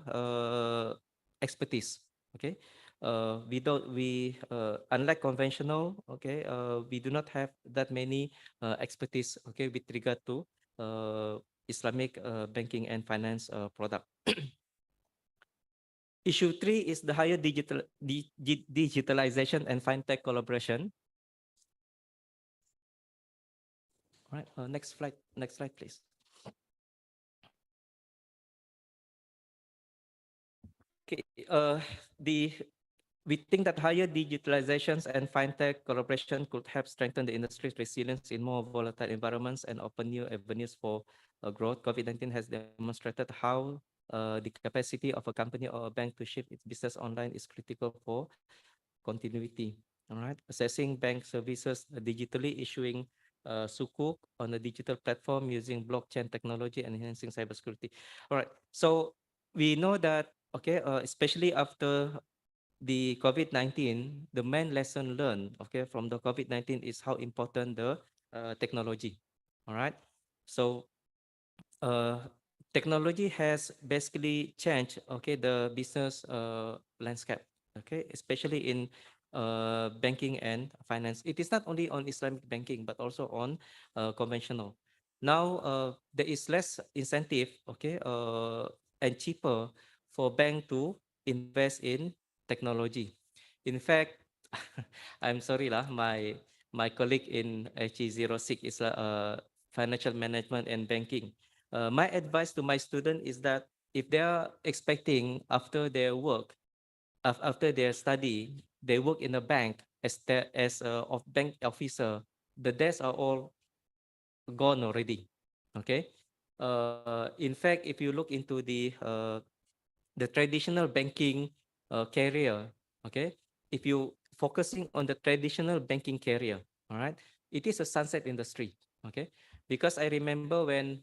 expertise. Okay, we unlike conventional. Okay, we do not have that many expertise. Okay, with regard to Islamic banking and finance product. Issue three is the higher digitalization and fintech collaboration. All right, next slide, please. Okay, we think that higher digitalizations and fintech collaboration could help strengthen the industry's resilience in more volatile environments and open new avenues for growth. COVID-19 has demonstrated how the capacity of a company or a bank to shift its business online is critical for continuity. All right, assessing bank services digitally, issuing sukuk on a digital platform using blockchain technology and enhancing cybersecurity. All right. So we know that, okay, especially after the COVID-19, the main lesson learned, okay, from the COVID-19 is how important the technology. All right. So uh, technology has basically changed, okay, the business landscape, okay, especially in banking and finance. It is not only on Islamic banking but also on conventional. Now there is less incentive, okay, and cheaper for bank to invest in technology. In fact, I'm sorry lah, my colleague in HE06 is financial management and banking. My advice to my student is that if they are expecting after their work, after their study, they work in a bank as a of bank officer, the desks are all gone already. Okay. In fact, if you look into the traditional banking career, okay, if you focusing on the traditional banking career, all right, it is a sunset industry, okay, because I remember when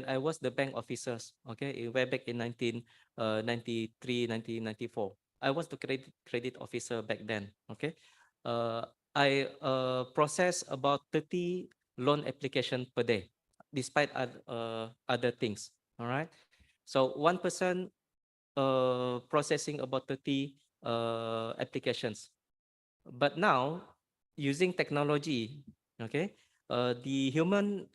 I was the bank officers, okay, way back in 1993, 1994, I was the credit officer back then, okay. I process about 30 loan application per day, despite other things, all right. So one person processing about 30 applications. But now, using technology, okay, the human,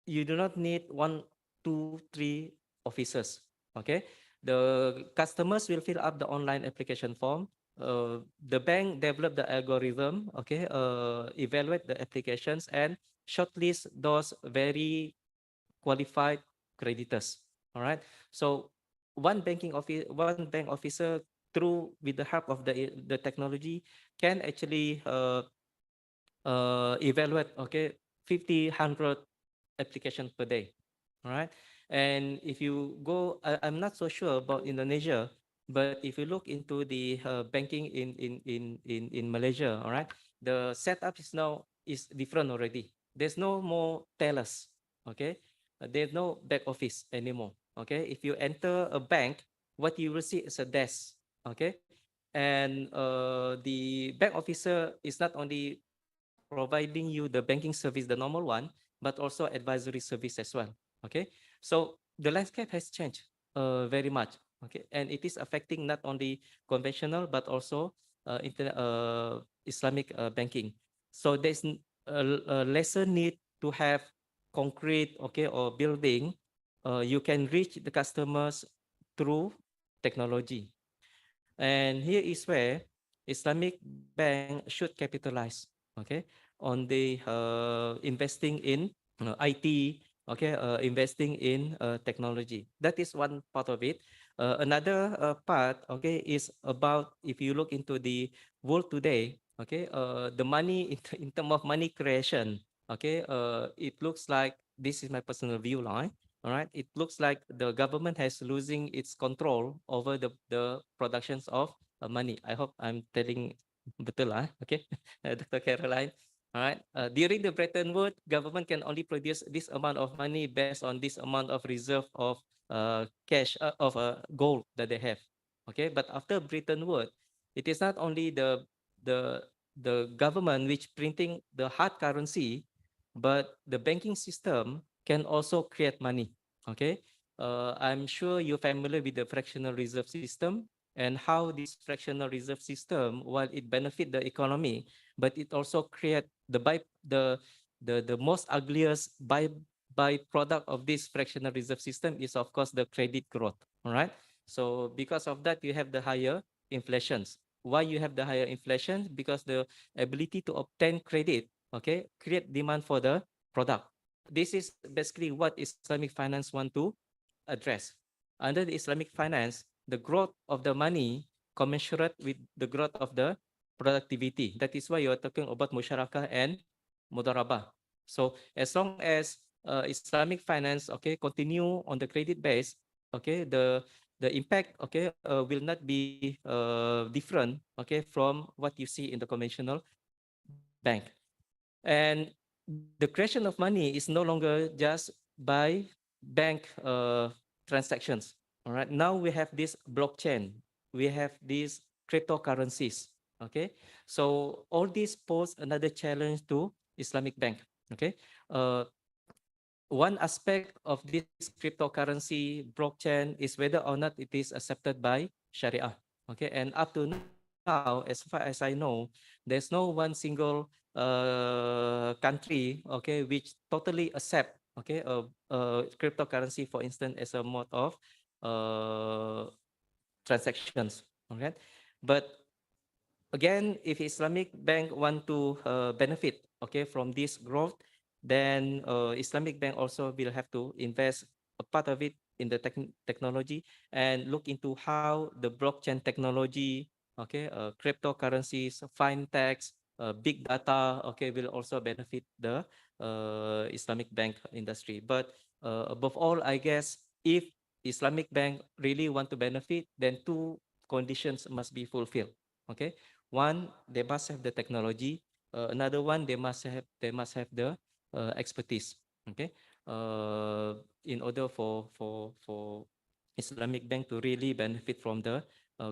you do not need one, two, three officers. Okay, the customers will fill up the online application form. The bank develop the algorithm. Okay, evaluate the applications and shortlist those very qualified creditors. All right. So one bank officer, through with the help of the technology, can actually evaluate, okay, 50, 100 applications per day. All right. And if you go, I'm not so sure about Indonesia, but if you look into the banking in Malaysia, all right, the setup is different already. There's no more tellers. Okay. There's no back office anymore. Okay. If you enter a bank, what you will see is a desk. Okay. And the bank officer is not only providing you the banking service, the normal one, but also advisory service as well. Okay, so the landscape has changed very much. Okay, and it is affecting not only conventional but also Islamic banking. So there's a lesser need to have concrete, okay, or building. You can reach the customers through technology. And here is where Islamic bank should capitalize, okay, on the investing in IT, okay, investing in technology. That is one part of it. Another part, okay, is about if you look into the world today, okay, the money in terms of money creation, okay, it looks like, this is my personal view line. All right, it looks like the government has losing its control over the productions of money. I hope I'm telling betul lah, okay, Dr. Caroline. All right. During the Bretton Woods, government can only produce this amount of money based on this amount of reserve of cash of gold that they have. Okay, but after Bretton Woods, it is not only the the government which printing the hard currency, but the banking system can also create money. Okay, I'm sure you're familiar with the fractional reserve system and how this fractional reserve system, while it benefit the economy, but it also create the most ugliest byproduct of this fractional reserve system is of course the credit growth. All right. So because of that, you have the higher inflations. Why you have the higher inflation? Because the ability to obtain credit, okay, create demand for the product. This is basically what Islamic finance want to address. Under the Islamic finance, the growth of the money commensurate with the growth of the productivity. That is why you are talking about musyarakah and mudarabah. So as long as Islamic finance, okay, continue on the credit base, okay, the impact, okay, will not be different, okay, from what you see in the conventional bank. And the creation of money is no longer just by bank transactions. All right. Now we have this blockchain. We have these cryptocurrencies. Okay. So all these pose another challenge to Islamic Bank. Okay. One aspect of this cryptocurrency blockchain is whether or not it is accepted by Sharia. Okay. And up to now, as far as I know, there's no one single country, okay, which totally accept, okay, cryptocurrency, for instance, as a mode of transactions. Okay, but again, if Islamic Bank want to benefit, okay, from this growth, then Islamic Bank also will have to invest a part of it in the technology and look into how the blockchain technology, okay, cryptocurrencies, fintechs, big data, okay, will also benefit the Islamic Bank industry. But above all, I guess if Islamic Bank really want to benefit, then two conditions must be fulfilled. Okay, one, they must have the technology. Another one, they must have the expertise. Okay, in order for Islamic Bank to really benefit from the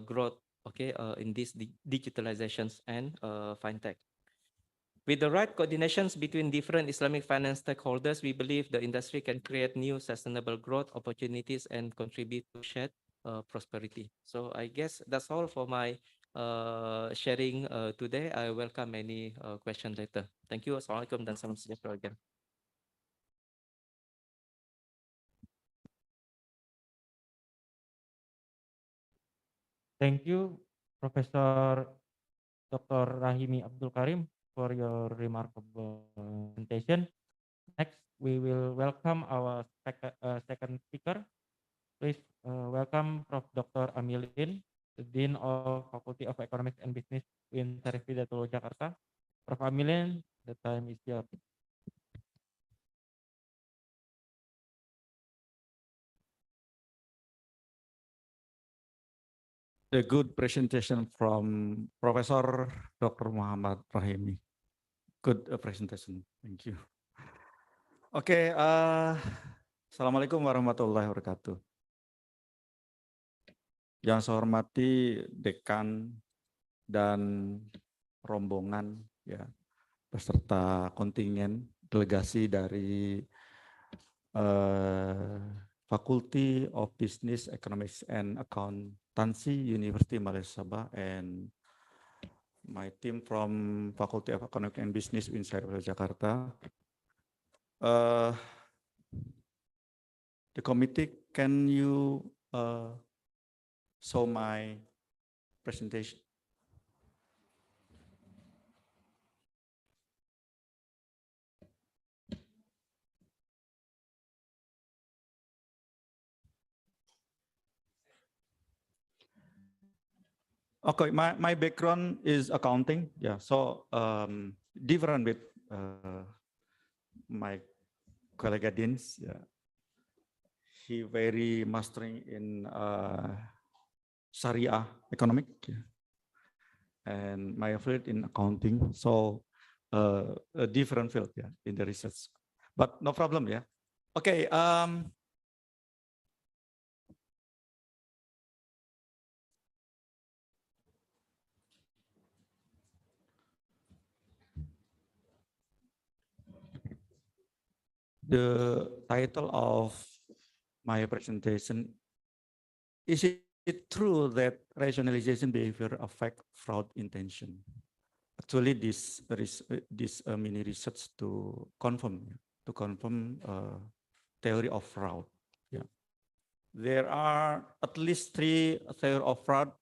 growth. Okay, in these digitalizations and fintech. With the right coordinations between different Islamic finance stakeholders, we believe the industry can create new sustainable growth opportunities and contribute to shared prosperity. So I guess that's all for my sharing today. I welcome any question later. Thank you. Assalamualaikum dan salam sejahtera again. Thank you, Professor Dr. Rahimi Abdul Karim, for your remarkable presentation. Next, we will welcome our second speaker. Please welcome Prof. Dr. Amilin, the Dean of Faculty of Economics and Business in Syarif Hidayatullah, Jakarta. Prof. Amilin, the time is yours. The good presentation from Professor Dr. Muhammad Rahimi. Good presentation. Thank you. Oke, Assalamualaikum warahmatullahi wabarakatuh. Yang saya hormati dekan dan rombongan, ya, beserta kontingen delegasi dari Faculty of Business, Economics and Accountancy, University Malaysia Sabah, and my team from Faculty of Economics and Business in Syarif, Jakarta. The committee, can you show my presentation? Okay, my background is accounting. Yeah, so different with my colleague Deans. Yeah, he very mastering in Sharia economic, yeah, and my affiliate in accounting. So a different field, yeah, in the research. But no problem, yeah. Okay. The title of my presentation, is it true that rationalization behavior affect fraud intention? Actually, there is this mini research to confirm theory of fraud. Yeah, there are at least 3 theory of fraud.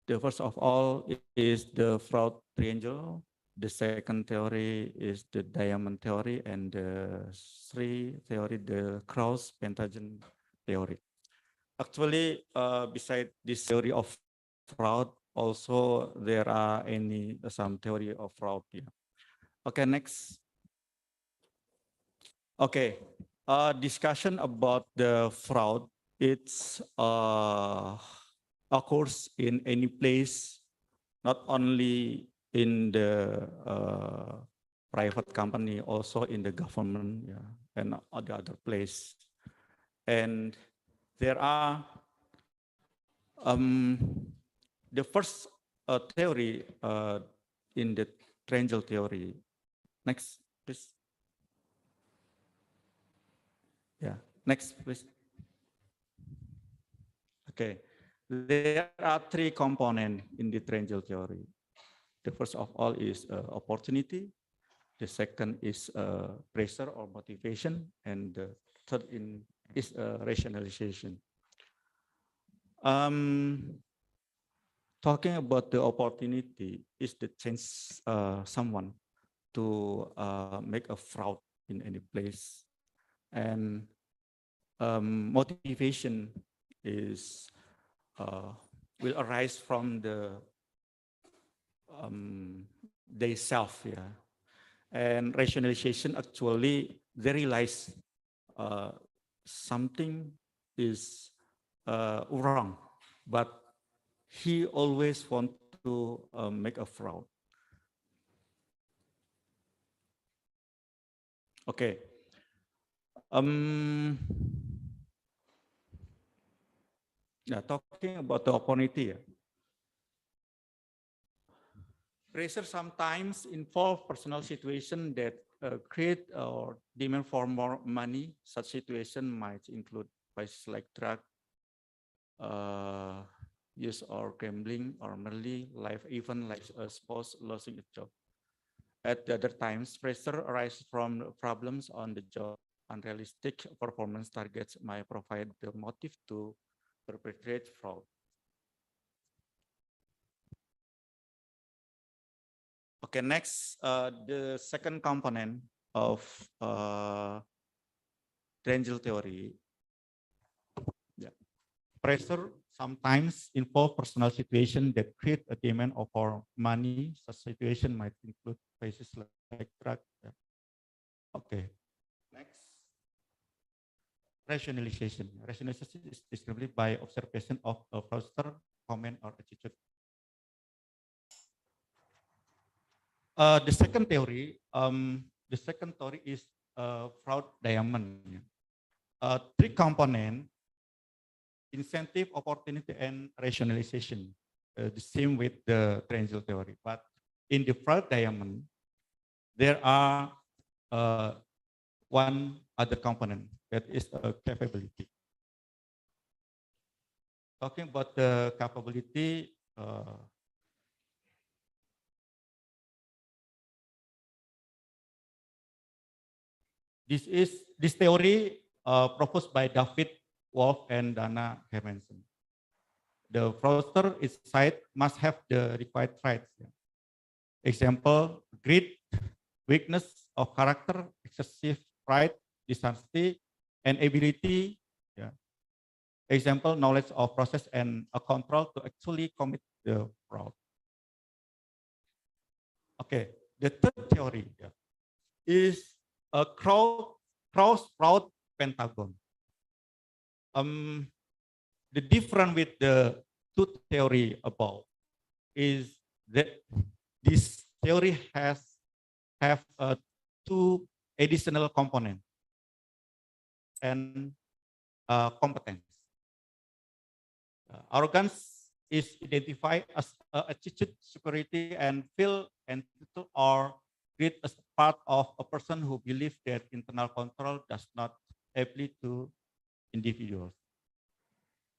The first of all is the fraud triangle. The second theory is the diamond theory, and the 3 theory, the cross pentagon theory. Actually, beside this theory of fraud, also there are some theory of fraud here. Okay, next. Okay, discussion about the fraud. It's occurs in any place not only in the private company, also in the government, yeah, and the other place. And there are the first theory in the triangle theory. Next, please. Yeah, next, please. Okay, there are three components in the triangle theory. The first of all is opportunity. The second is pressure or motivation, and the third is rationalization. Talking about the opportunity is the chance someone to make a fraud in any place, and motivation is will arise from they self, yeah. And rationalization, actually they realize something is wrong, but he always want to make a fraud. Okay. Yeah, talking about the opportunity. Pressure sometimes involve personal situation that create or demand for more money. Such situation might include vices like drug use or gambling, or merely life, even like a spouse losing a job. At the other times, pressure arises from problems on the job. Unrealistic performance targets might provide the motive to perpetrate fraud. Okay, next, the second component of triangle theory. Yeah. Pressure sometimes involve personal situation that create a demand for money. Such situation might include cases like drug. Yeah. Okay. Next, rationalization. Rationalization is described by observation of a fraudster, comment, or attitude. The second theory is fraud diamond. Three component: incentive, opportunity, and rationalization. The same with the triangle theory, but in the fraud diamond, there are one other component, that is capability. Talking about the capability, this theory proposed by David Wolf and Dana Hermanson. The fraudster side must have the required traits. Example: greed, weakness of character, excessive pride, dishonesty, and ability. Yeah. Example: knowledge of process and a control to actually commit the fraud. Okay, the third theory is a cross-fraud pentagon. The difference with the two theory above is that this theory have two additional components and competence. Arrogance is identified as attitude, security, and feel entitled or greed as part of a person who believes that internal control does not apply to individuals.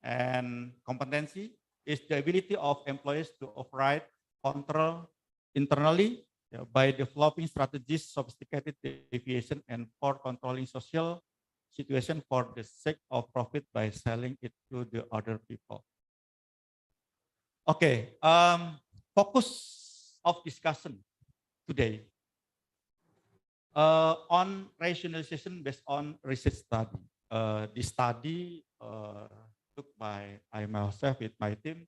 And competency is the ability of employees to operate control internally by developing strategies, sophisticated deviation, and for controlling social situation for the sake of profit by selling it to the other people. Okay, focus of discussion today on rationalization based on research study. This study took by I myself with my team,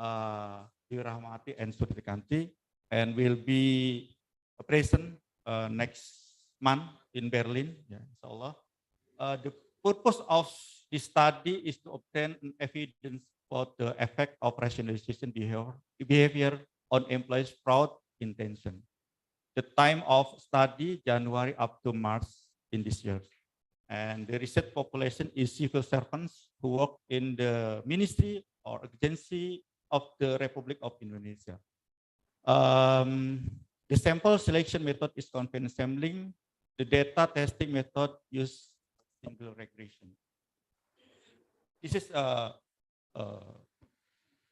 Rahmati and Surtikanti, and will be present next month in Berlin, inshallah. The purpose of this study is to obtain evidence for the effect of rationalization behavior on employees' fraud intention. The time of study January up to March in this year. And the research population is civil servants who work in the ministry or agency of the Republic of Indonesia. The sample selection method is convenient sampling. The data testing method use single regression. This is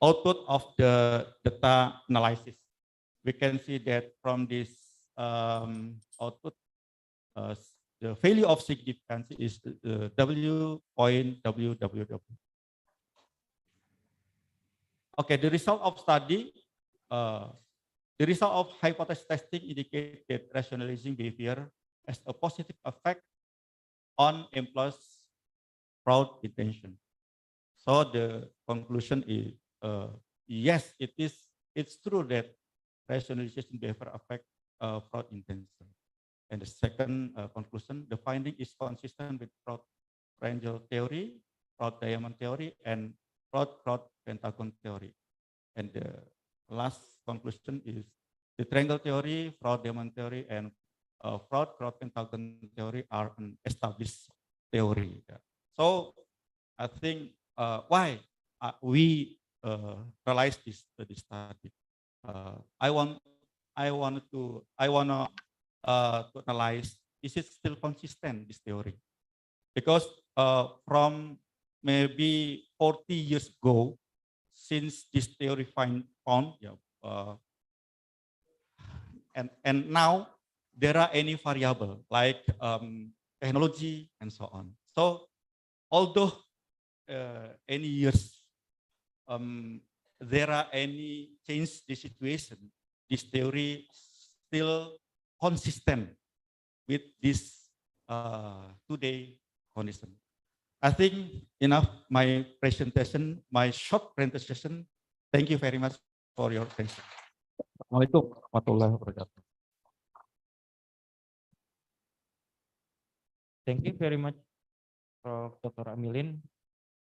output of the data analysis. We can see that from this output, the value of significance is W.WWW. Okay, the result of study, the result of hypothesis testing indicate that rationalizing behavior has a positive effect on employees' fraud intention. So the conclusion is yes, it's true that rationalization behavior affect fraud intention. And the second conclusion, the finding is consistent with fraud triangle theory, fraud diamond theory, and fraud pentagon theory. And the last conclusion is the triangle theory, fraud diamond theory, and fraud pentagon theory are an established theory. So I think why we realize this study. I want to analyze, is it still consistent, this theory? Because from maybe 40 years ago, since this theory found, and now there are any variable like technology and so on. So although any years there are any change the situation, this theory still consistent with this today condition. I think enough my presentation, my short presentation. Thank you very much for your attention. Assalamualaikum warahmatullahi wabarakatuh. Thank you very much, Prof. Dr. Amilin,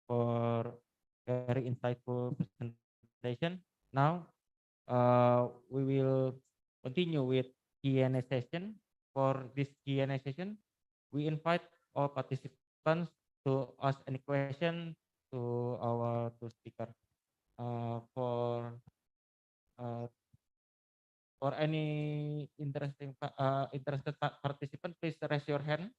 for very insightful presentation. Now, we will continue with Q&A session. For this Q&A session, we invite all participants to ask any question to our two speakers. For any interested participant, please raise your hand.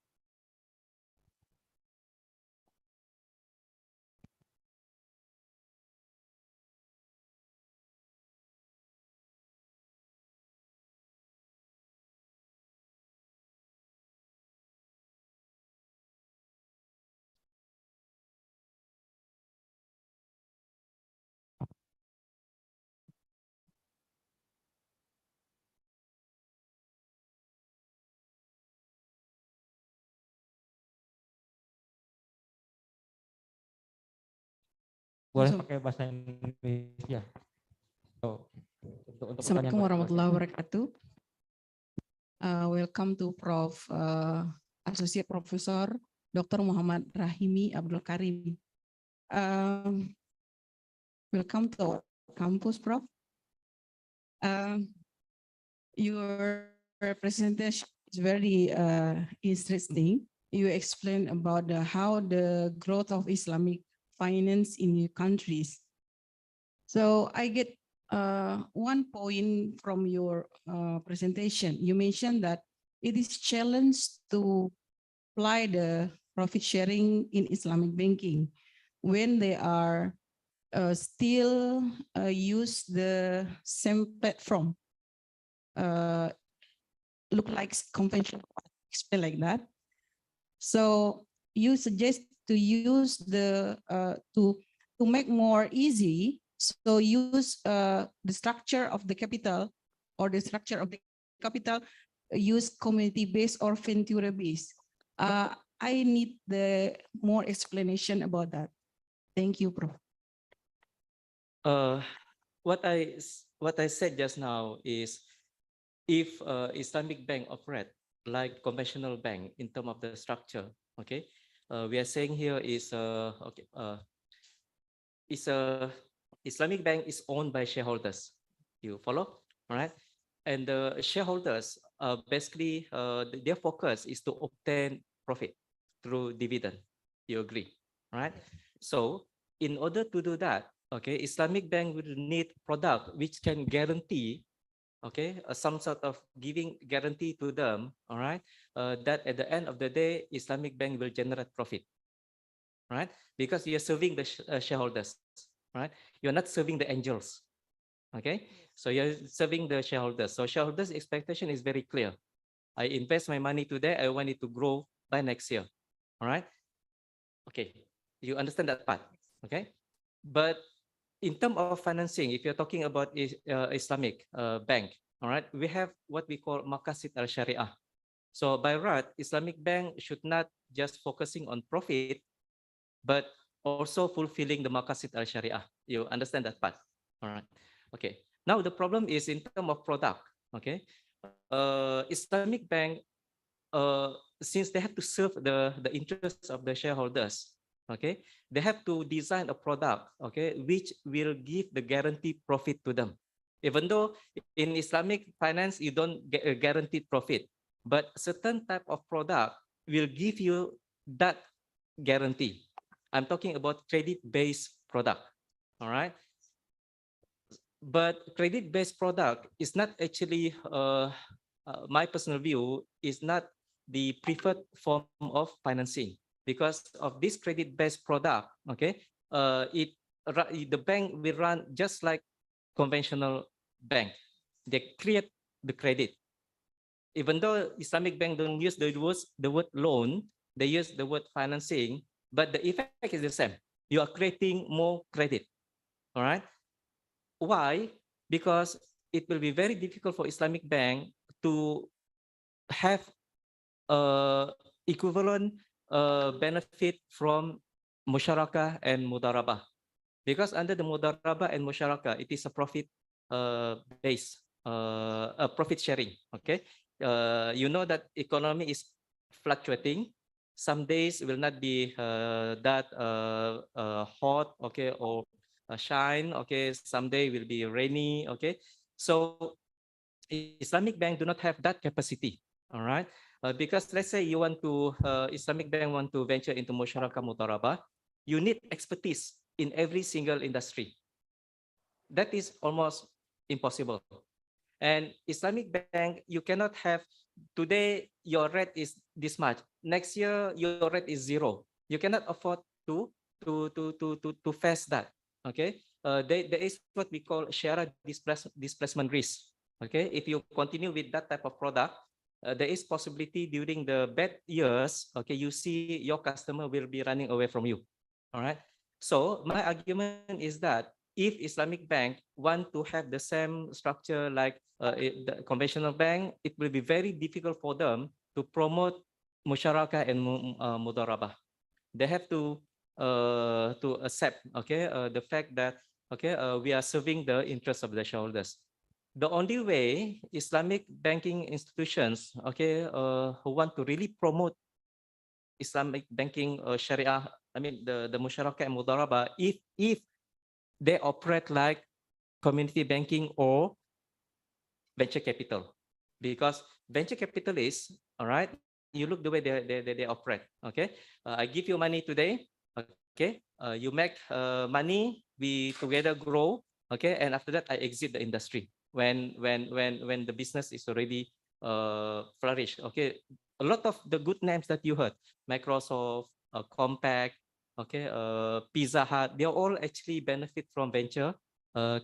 Boleh pakai bahasa Indonesia. Assalamualaikum warahmatullahi wabarakatuh. Welcome to Prof. Associate Professor Dr. Muhammad Rahimi Abdul Karim. Welcome to our campus, Prof. Your presentation is very interesting. You explained about how the growth of Islamic finance in your countries. So I get one point from your presentation. You mentioned that it is challenge to apply the profit sharing in Islamic banking when they are still use the same platform, look like conventional, explain like that. So you suggest to use the to make more easy. So use the structure of the capital or the structure of the capital, use community-based or venture-based. I need the more explanation about that. Thank you, Prof. What I said just now is, if Islamic bank operate like conventional bank in terms of the structure, okay, we are saying here is Islamic bank is owned by shareholders. You follow? All right. And the shareholders, basically, their focus is to obtain profit through dividend. You agree, right? So, in order to do that, okay, Islamic bank will need product which can guarantee, okay, some sort of giving guarantee to them, all right, that at the end of the day, Islamic bank will generate profit, right? Because you're serving the shareholders, right? You're not serving the angels, okay? So you're serving the shareholders. So shareholders' expectation is very clear. I invest my money today, I want it to grow by next year, all right? Okay, you understand that part, okay? But in terms of financing, if you're talking about Islamic bank, all right, we have what we call maqasid al-Shariah. So by right, Islamic bank should not just focusing on profit, but also fulfilling the maqasid al-Shariah. You understand that part? All right. Okay. Now the problem is in terms of product. Okay. Islamic bank, since they have to serve the interests of the shareholders, okay, they have to design a product, okay, which will give the guaranteed profit to them. Even though in Islamic finance you don't get a guaranteed profit, but certain type of product will give you that guarantee. I'm talking about credit-based product. All right. But credit-based product is not actually, my personal view, is not the preferred form of financing because of this credit-based product. Okay, the bank will run just like conventional bank. They create the credit. Even though Islamic bank don't use the word loan, they use the word financing, but the effect is the same. You are creating more credit. All right. Why? Because it will be very difficult for Islamic bank to have equivalent benefit from musyarakah and mudarabah. Because under the mudarabah and musyarakah, it is a profit base, a profit sharing. Okay, you know that economy is fluctuating. Some days will not be that hot, okay, or shine. Okay, some day will be rainy. Okay, so Islamic bank do not have that capacity. All right, because let's say you want to Islamic bank want to venture into musyarakah mudarabah, you need expertise in every single industry. That is almost impossible. And Islamic bank, you cannot have today your rate is this much. Next year your rate is zero. You cannot afford to face that. Okay. There is what we call share displacement risk. Okay. If you continue with that type of product, there is possibility during the bad years. Okay, you see your customer will be running away from you. All right. So my argument is that if Islamic bank want to have the same structure like the conventional bank, it will be very difficult for them to promote musyarakah and mudarabah. They have to accept, okay, the fact that, okay, we are serving the interests of the shareholders. The only way Islamic banking institutions, okay, who want to really promote Islamic banking Sharia, I mean the musyarakah and mudarabah, if they operate like community banking or venture capital, because venture capitalists, all right, you look the way they operate. Okay, I give you money today. Okay, you make money, we together grow. Okay, and after that I exit the industry when the business is already flourished. Okay, a lot of the good names that you heard, Microsoft, Compaq, okay, Pizza Hut, they all actually benefit from venture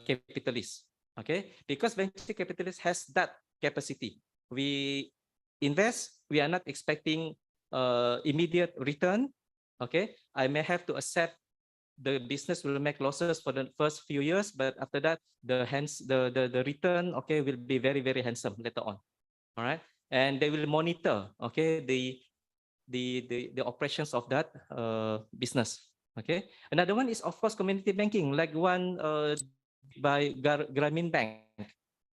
capitalists. Okay, because venture capitalist has that capacity. We invest, we are not expecting immediate return. Okay, I may have to accept the business will make losses for the first few years, but after that the return, okay, will be very handsome later on. All right, and they will monitor, okay, the operations of that business. Okay, another one is of course community banking, like one by Grameen Bank.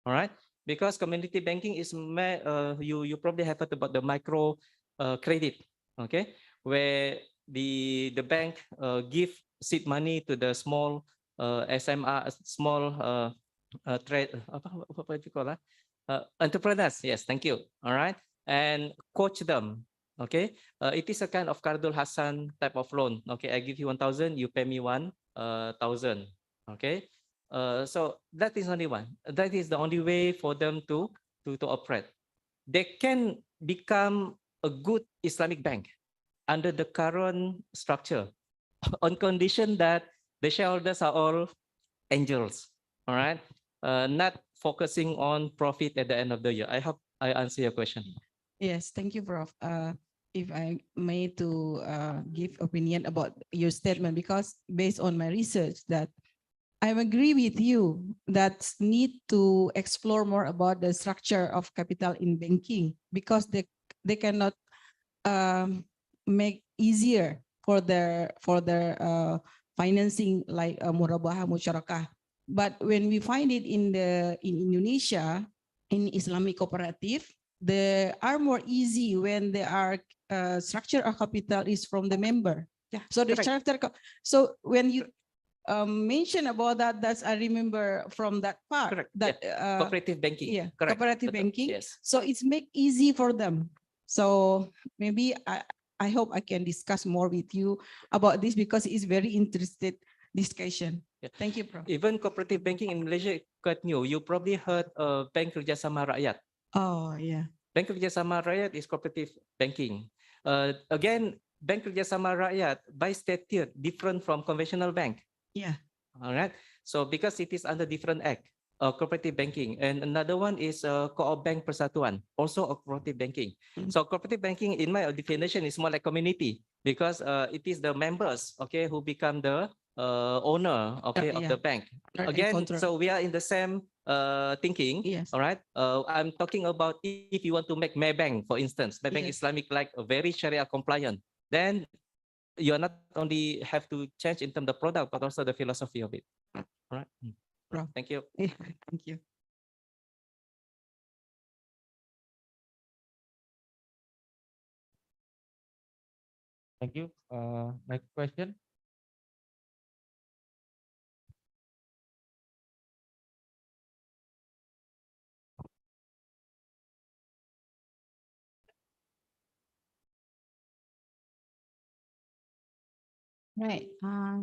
All right, because community banking is you probably have heard about the micro credit. Okay, where the bank give seed money to the small SMR, small what do you call that? Entrepreneurs. Yes, thank you. All right, and coach them. Okay, it is a kind of Kardul Hasan type of loan. Okay, I give you 1,000, you pay me 1,000. Okay, so that is only one. That is the only way for them to operate. They can become a good Islamic bank under the current structure on condition that the shareholders are all angels. All right, not focusing on profit at the end of the year. I hope I answer your question. Yes, thank you, Prof. If I may to give opinion about your statement, because based on my research that I agree with you that need to explore more about the structure of capital in banking, because they cannot make easier for their financing like murabahah musyarakah. But when we find it in Indonesia, in Islamic cooperative, they are more easy when they are structure of capital is from the member. Yeah, So the correct. charter. So when you mention about that, that's I remember from that part. Correct. That Cooperative banking. yeah, Correct. cooperative Betul. banking. Yes. So it's make easy for them. So maybe I hope I can discuss more with you about this because it's very interested discussion. Yeah. Thank you, Prof. Even cooperative banking in Malaysia quite new. You probably heard Bank Kerjasama Rakyat. Oh yeah. Bank Kerjasama Rakyat is cooperative banking. Again, Bank Kerjasama Rakyat by statute different from conventional bank. Yeah. All right. So because it is under different act, cooperative banking, and another one is Co-op Bank Persatuan, also a cooperative banking. So cooperative banking, in my definition, is more like community because it is the members, okay, who become the owner, okay, of the bank. Again, so we are in the same thinking. Yes. All right. I'm talking about if you want to make Maybank, for instance, Maybank Yes. Islamic like a very Sharia compliant, then you are not only have to change in terms of the product, but also the philosophy of it. All right. Prof. Thank you. Thank you. Thank you. Next question. Right.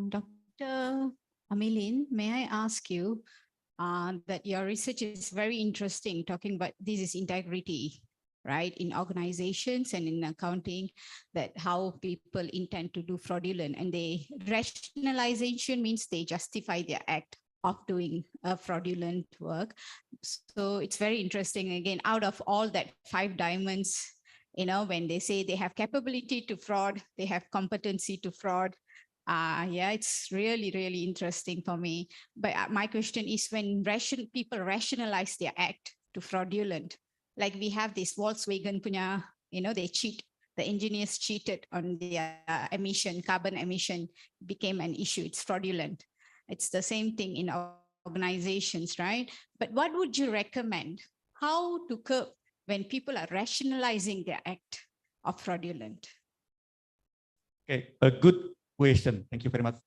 Dr. Amilin, may I ask you that your research is very interesting, talking about this is integrity, right, in organizations and in accounting, that how people intend to do fraudulent, and the rationalization means they justify their act of doing fraudulent work. So it's very interesting. Again, out of all that 5 diamonds, you know, when they say they have capability to fraud, they have competency to fraud. Yeah, it's really, really interesting for me. But my question is, when people rationalize their act to fraudulent, like we have this Volkswagen punya, you know, they cheat, the engineers cheated on their emission, carbon emission became an issue. It's fraudulent. It's the same thing in organizations, right? But what would you recommend? How to curb when people are rationalizing their act of fraudulent? Okay, a good question. Thank you very much.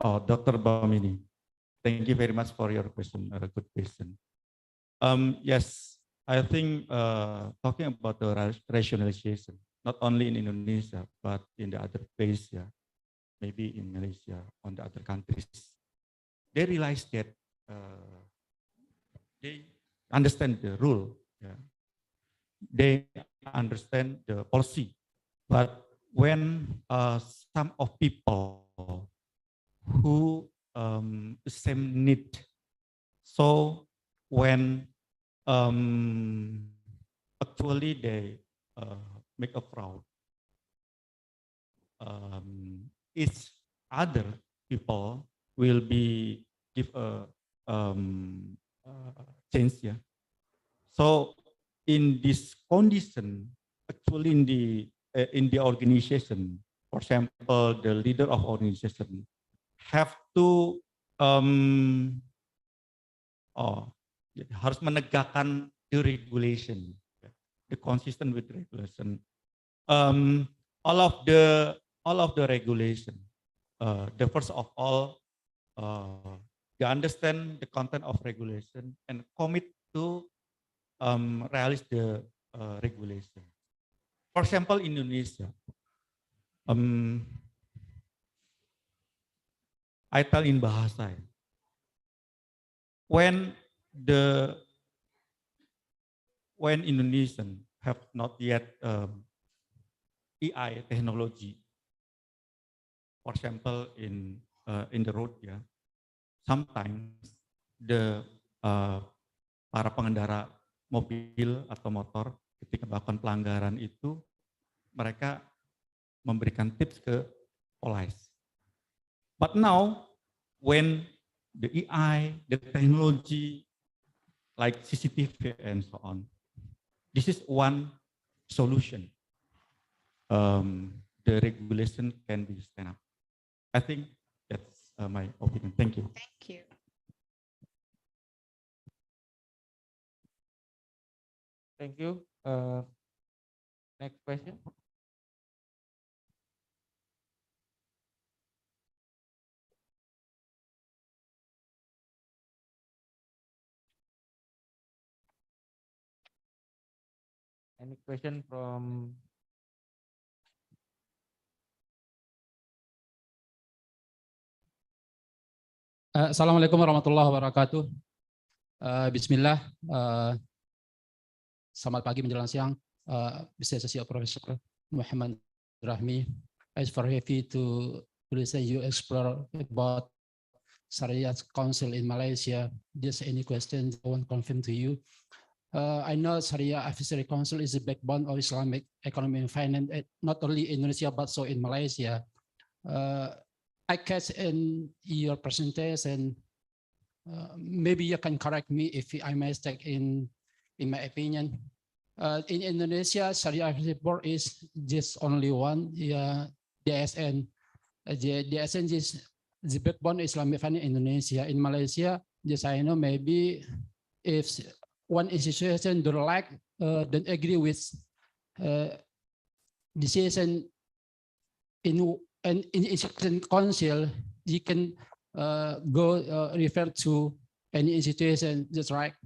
Oh, Dr. Bamini, thank you very much for your question. A good question. Yes, I think talking about the rationalization, not only in Indonesia, but in the other place, yeah, maybe in Malaysia, on the other countries, they realize that they understand the rule, yeah. They understand the policy, but when some of people who same need, so when actually they make a fraud, each other people will be give a change, yeah. So in this condition, actually in the organization, for example, the leader of organization have to harus menegakkan the regulation, the consistent with regulation. All of the regulation, the first of all, they understand the content of regulation and commit to realize the regulation. For example, in Indonesia, I tell in bahasa, when Indonesian have not yet AI technology, for example, in the road, ya, sometimes the para pengendara mobil atau motor ketika melakukan pelanggaran itu mereka memberikan tips ke police. But now when the AI, the technology like CCTV and so on, this is one solution. The regulation can be stand up. I think that's my opinion. Thank you. Thank you. Thank you. Next question. Any question from Assalamualaikum warahmatullahi wabarakatuh. Bismillah. Selamat pagi menjelang siang. Bisnis Profesor Muhammad Rahmi. I'm very happy to listen you explore about Syariah Council in Malaysia. Just any questions I want to confirm to you. I know Syariah Advisory Council is the backbone of Islamic economy and finance, not only in Indonesia but so in Malaysia. I catch in your presentation, maybe you can correct me if I mistake in my opinion. In Indonesia, Syariah Advisory Board is just only one, DSN. DSN is the backbone Islamic finance in Indonesia. In Malaysia, just I know maybe if one institution don't agree with decision in institution council, you can go refer to any institution. That's right.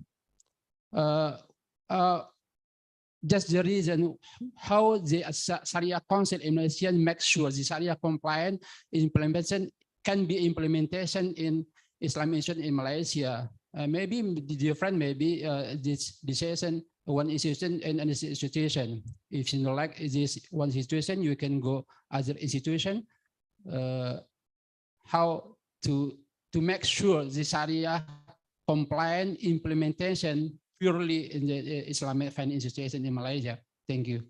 Just the reason how the Syariah Council in Malaysia makes sure the Syariah compliant implementation can be implementation in Islamic institution in Malaysia. Maybe different, maybe this decision one institution and an institution. If you don't like this one institution, you can go other institution. How to make sure the Sharia compliant implementation purely in the Islamic finance institution in Malaysia. Thank you.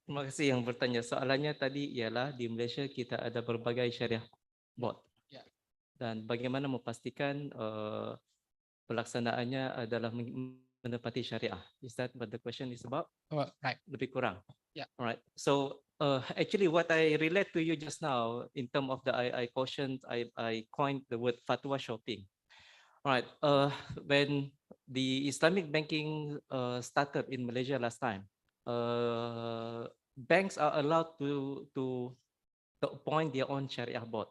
Terima kasih yang bertanya. Soalannya tadi ialah di Malaysia kita ada berbagai syariah board. Ya. Dan bagaimana memastikan pelaksanaannya adalah menepati syariah. Is that what the question is about? Right. Lebih kurang. Yeah. All right. So actually what I relate to you just now in terms of the I coined the word fatwa shopping. All right. When the Islamic banking started in Malaysia last time, banks are allowed to appoint their own Sharia board.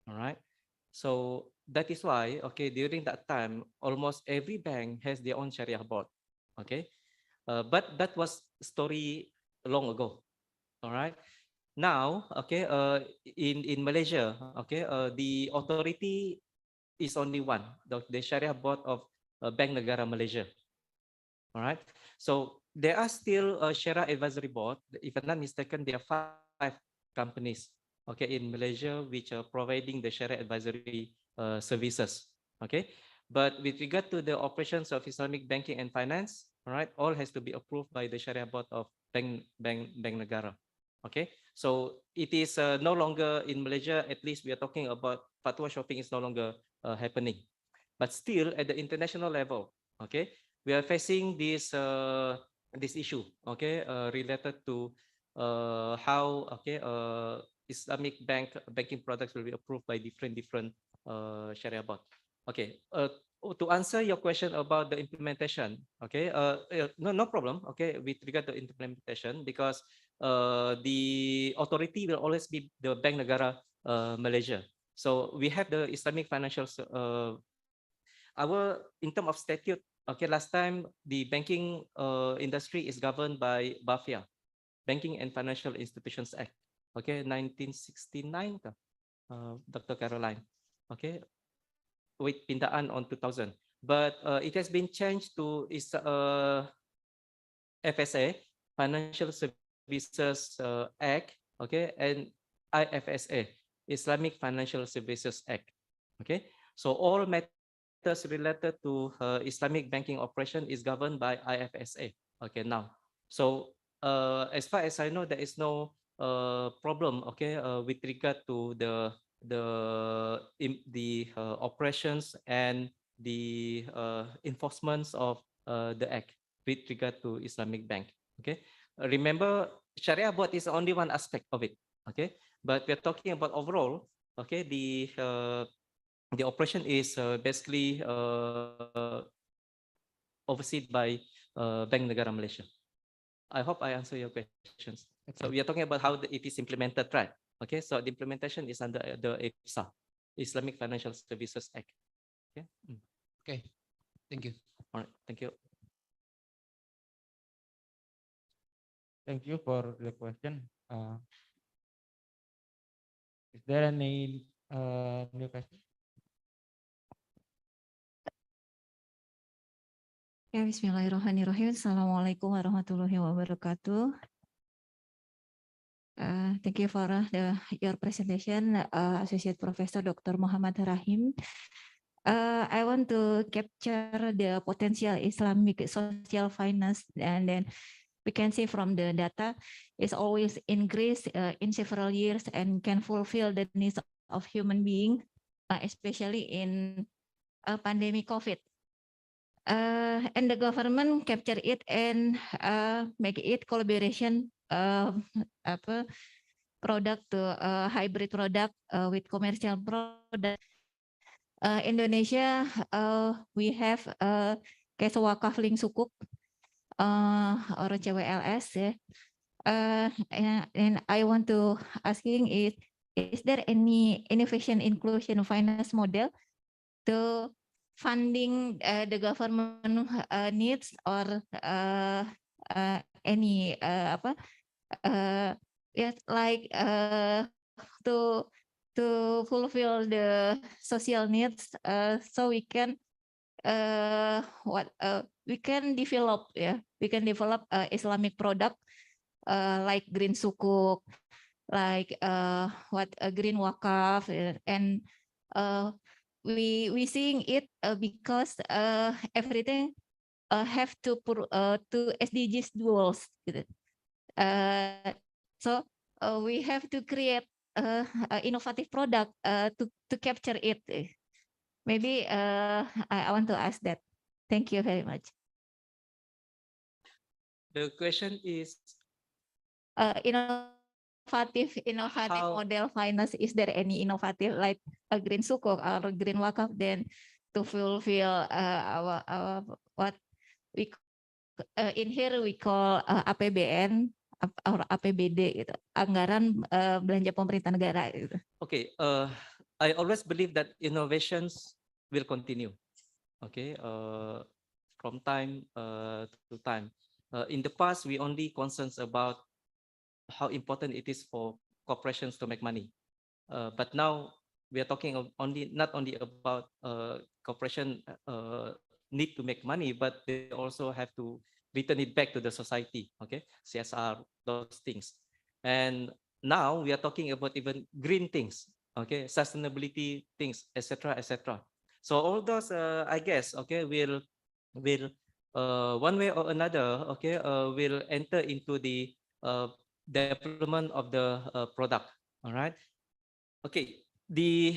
All right. So that is why, okay, during that time, almost every bank has their own Sharia board. Okay. But that was story long ago. All right. Now, okay, in Malaysia, okay, the authority is only one, the Sharia board of Bank Negara Malaysia. All right. So there are still a Sharia advisory board. If I'm not mistaken, there are 5 companies, okay, in Malaysia which are providing the Sharia advisory services. Okay. But with regard to the operations of Islamic banking and finance, all right, all has to be approved by the Sharia board of Bank Negara. Okay. So it is no longer in Malaysia, at least we are talking about fatwa shopping is no longer happening. But still at the international level, okay, we are facing this issue, okay, related to how, okay, Islamic banking products will be approved by different Sharia board. Okay, to answer your question about the implementation, okay, no problem, okay, with regard to implementation, because the authority will always be the Bank Negara Malaysia. So we have the Islamic financial in terms of statute. Okay, last time the banking industry is governed by BAFIA, Banking and Financial Institutions Act. Okay, 1969, Dr. Caroline. Okay, with pindaan on 2000, but it has been changed to FSA, Financial Services Act. Okay, and IFSA, Islamic Financial Services Act. Okay, so all matters related to Islamic banking operation is governed by IFSA. Okay, now, so as far as I know, there is no problem. Okay, with regard to the operations and the enforcements of the act with regard to Islamic bank. Okay, remember Sharia board is only one aspect of it. Okay, but we're talking about overall. Okay, the operation is basically overseen by Bank Negara Malaysia. I hope I answer your questions. So we are talking about how it is implemented, right? Okay, so the implementation is under the IFSA, Islamic Financial Services Act. Okay. Okay, thank you. All right, thank you. Thank you for the question. Is there any new question? Ya, Bismillahirrahmanirrahim. Assalamualaikum warahmatullahi wabarakatuh. Thank you for your presentation, Associate Professor Dr. Muhammad Rahim. I want to capture the potential Islamic social finance, and then we can see from the data is always increased in several years and can fulfill the needs of human being, especially in pandemic COVID. And the government capture it and make it collaboration product to hybrid product with commercial product. Indonesia, we have case wakaf link sukuk or CWLS. And I want to asking is there any innovation inclusion finance model to funding the government needs or any yes, like to fulfill the social needs, so we can we can develop Islamic product like green sukuk, like green wakaf, and we seeing it because everything have to SDGs goals. So we have to create innovative product to capture it. Maybe I want to ask that. Thank you very much. The question is innovative model finance. Is there any innovative like a green sukuk or green wakaf then to fulfill our what we in here we call APBN or APBD gitu, anggaran belanja pemerintah negara gitu. Okay, I always believe that innovations will continue. Okay, from time to time. In the past, we only concerns about how important it is for corporations to make money. But now we are talking of not only about corporation need to make money, but they also have to return it back to the society. Okay, CSR, those things. And now we are talking about even green things. Okay, sustainability things, etc., etc. So all those, I guess, okay, will one way or another, okay, will enter into the development of the product. All right. Okay. The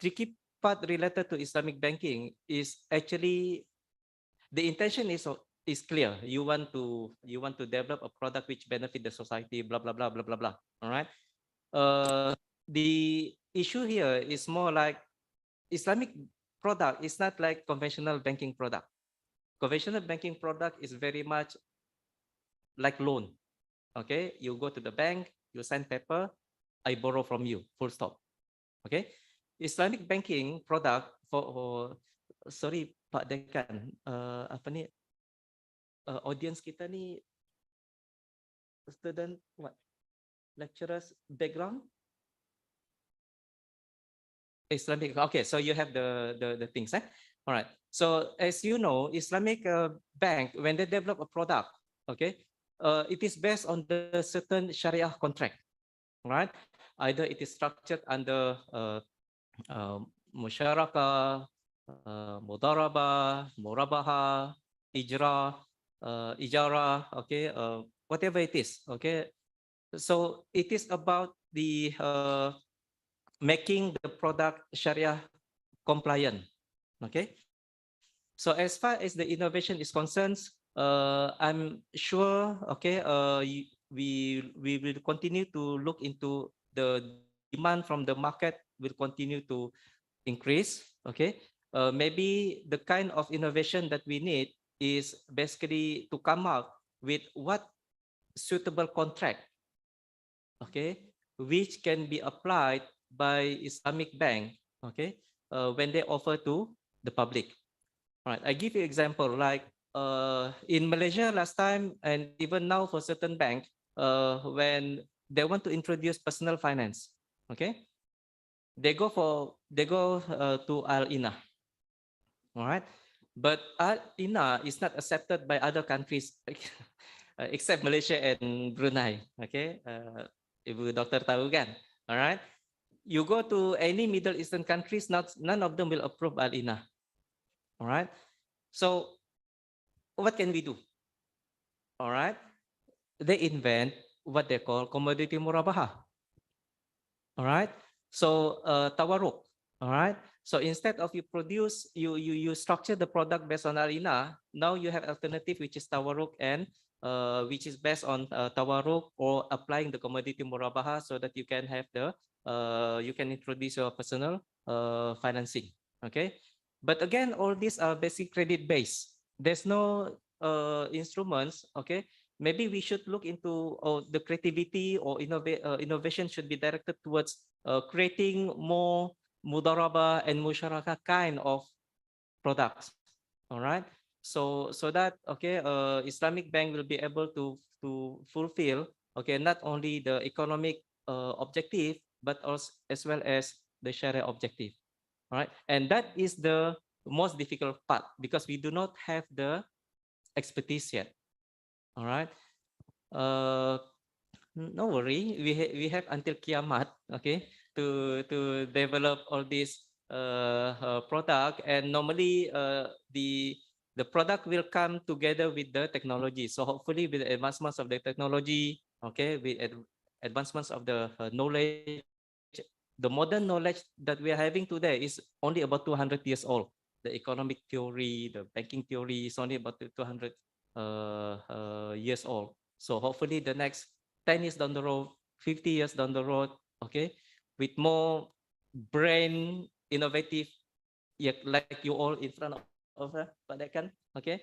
tricky part related to Islamic banking is actually the intention is clear. You want to develop a product which benefit the society. Blah blah blah blah blah blah. All right. The issue here is more like Islamic product is not like conventional banking product. Conventional banking product is very much like loan. Okay, you go to the bank, you sign paper, I borrow from you, full stop. Okay, Islamic banking product for sorry Pak Dekan, apa ni audience kita ni student what lecturers background Islamic. Okay, so you have the things, eh? All right. So as you know, Islamic bank, when they develop a product, okay, it is based on the certain Sharia contract, right? Either it is structured under musyarakah, mudarabah, murabaha, ijara, okay, whatever it is, okay. So it is about the making the product Sharia compliant. Okay. So as far as the innovation is concerned, I'm sure, okay, we will continue to look into the demand from the market will continue to increase. Okay. Maybe the kind of innovation that we need is basically to come up with what suitable contract, okay, which can be applied by Islamic bank, okay, when they offer to the public. All right, I give you example like in Malaysia last time and even now for certain bank, when they want to introduce personal finance, okay, they go to Al-Ina, all right, but Al-Ina is not accepted by other countries except Malaysia and Brunei, okay. Ibu doktor tahu kan, all right. You go to any Middle Eastern countries, none of them will approve Al-Ina. All right. So what can we do? All right. They invent what they call commodity murabaha. All right. So tawaruk. All right. So instead of you produce, you structure the product based on Al-Ina. Now you have alternative which is tawaruk and which is based on tawaruk or applying the commodity murabaha so that you can have the you can introduce your personal financing. Okay, but again, all these are basic credit based. There's no instruments. Okay, maybe we should look into the creativity or innovation should be directed towards creating more mudarabah and musharaka kind of products. All right. So that okay, Islamic bank will be able to fulfill okay not only the economic objective but also as well as the Sharia objective. All right, and that is the most difficult part because we do not have the expertise yet. All right. No worry, we have until kiamat, okay, to develop all these product, and normally the product will come together with the technology. So hopefully with the advancements of the technology, okay, with advancements of the knowledge, the modern knowledge that we are having today is only about 200 years old. The economic theory, the banking theory is only about 200 years old. So hopefully the next 10 years down the road, 50 years down the road, okay, with more brain innovative, like you all in front of her, Pak Dekan, okay,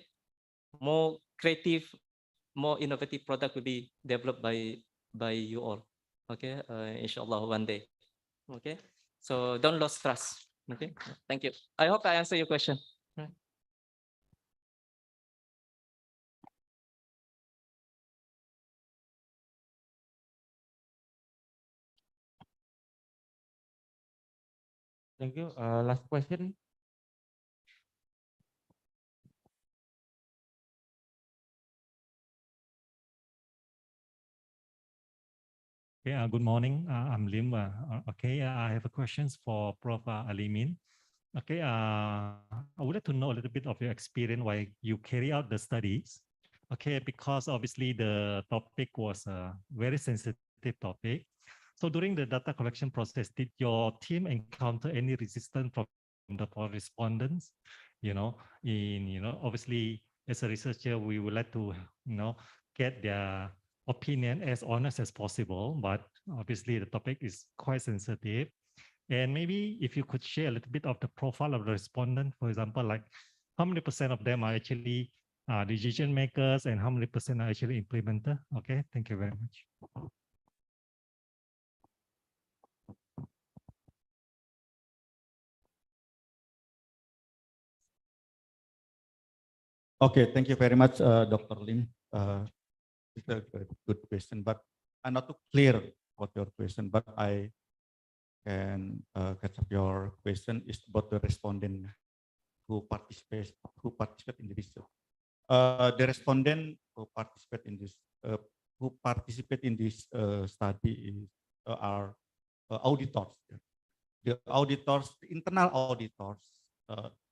more creative, more innovative product will be developed by you all, okay, inshallah one day, okay. So don't lose trust, okay. Thank you. I hope I answer your question. Thank you. Last question. Okay, good morning. I'm Lim. Okay, I have a questions for Prof. Alimin. Okay, I would like to know a little bit of your experience while you carry out the studies. Okay, because obviously the topic was a very sensitive topic. So during the data collection process, did your team encounter any resistance from the respondents? Obviously as a researcher, we would like to, get their opinion as honest as possible, but obviously the topic is quite sensitive. And maybe if you could share a little bit of the profile of the respondent, for example, like how many % of them are actually decision makers and how many % are actually implementer? Okay, thank you very much. Okay, thank you very much, Dr. Lim. It's a good question, but I'm not too clear about your question, but I can catch up your question is about the respondent who participate in the research. The respondent who participate in this study is are auditors. The auditors, the internal auditors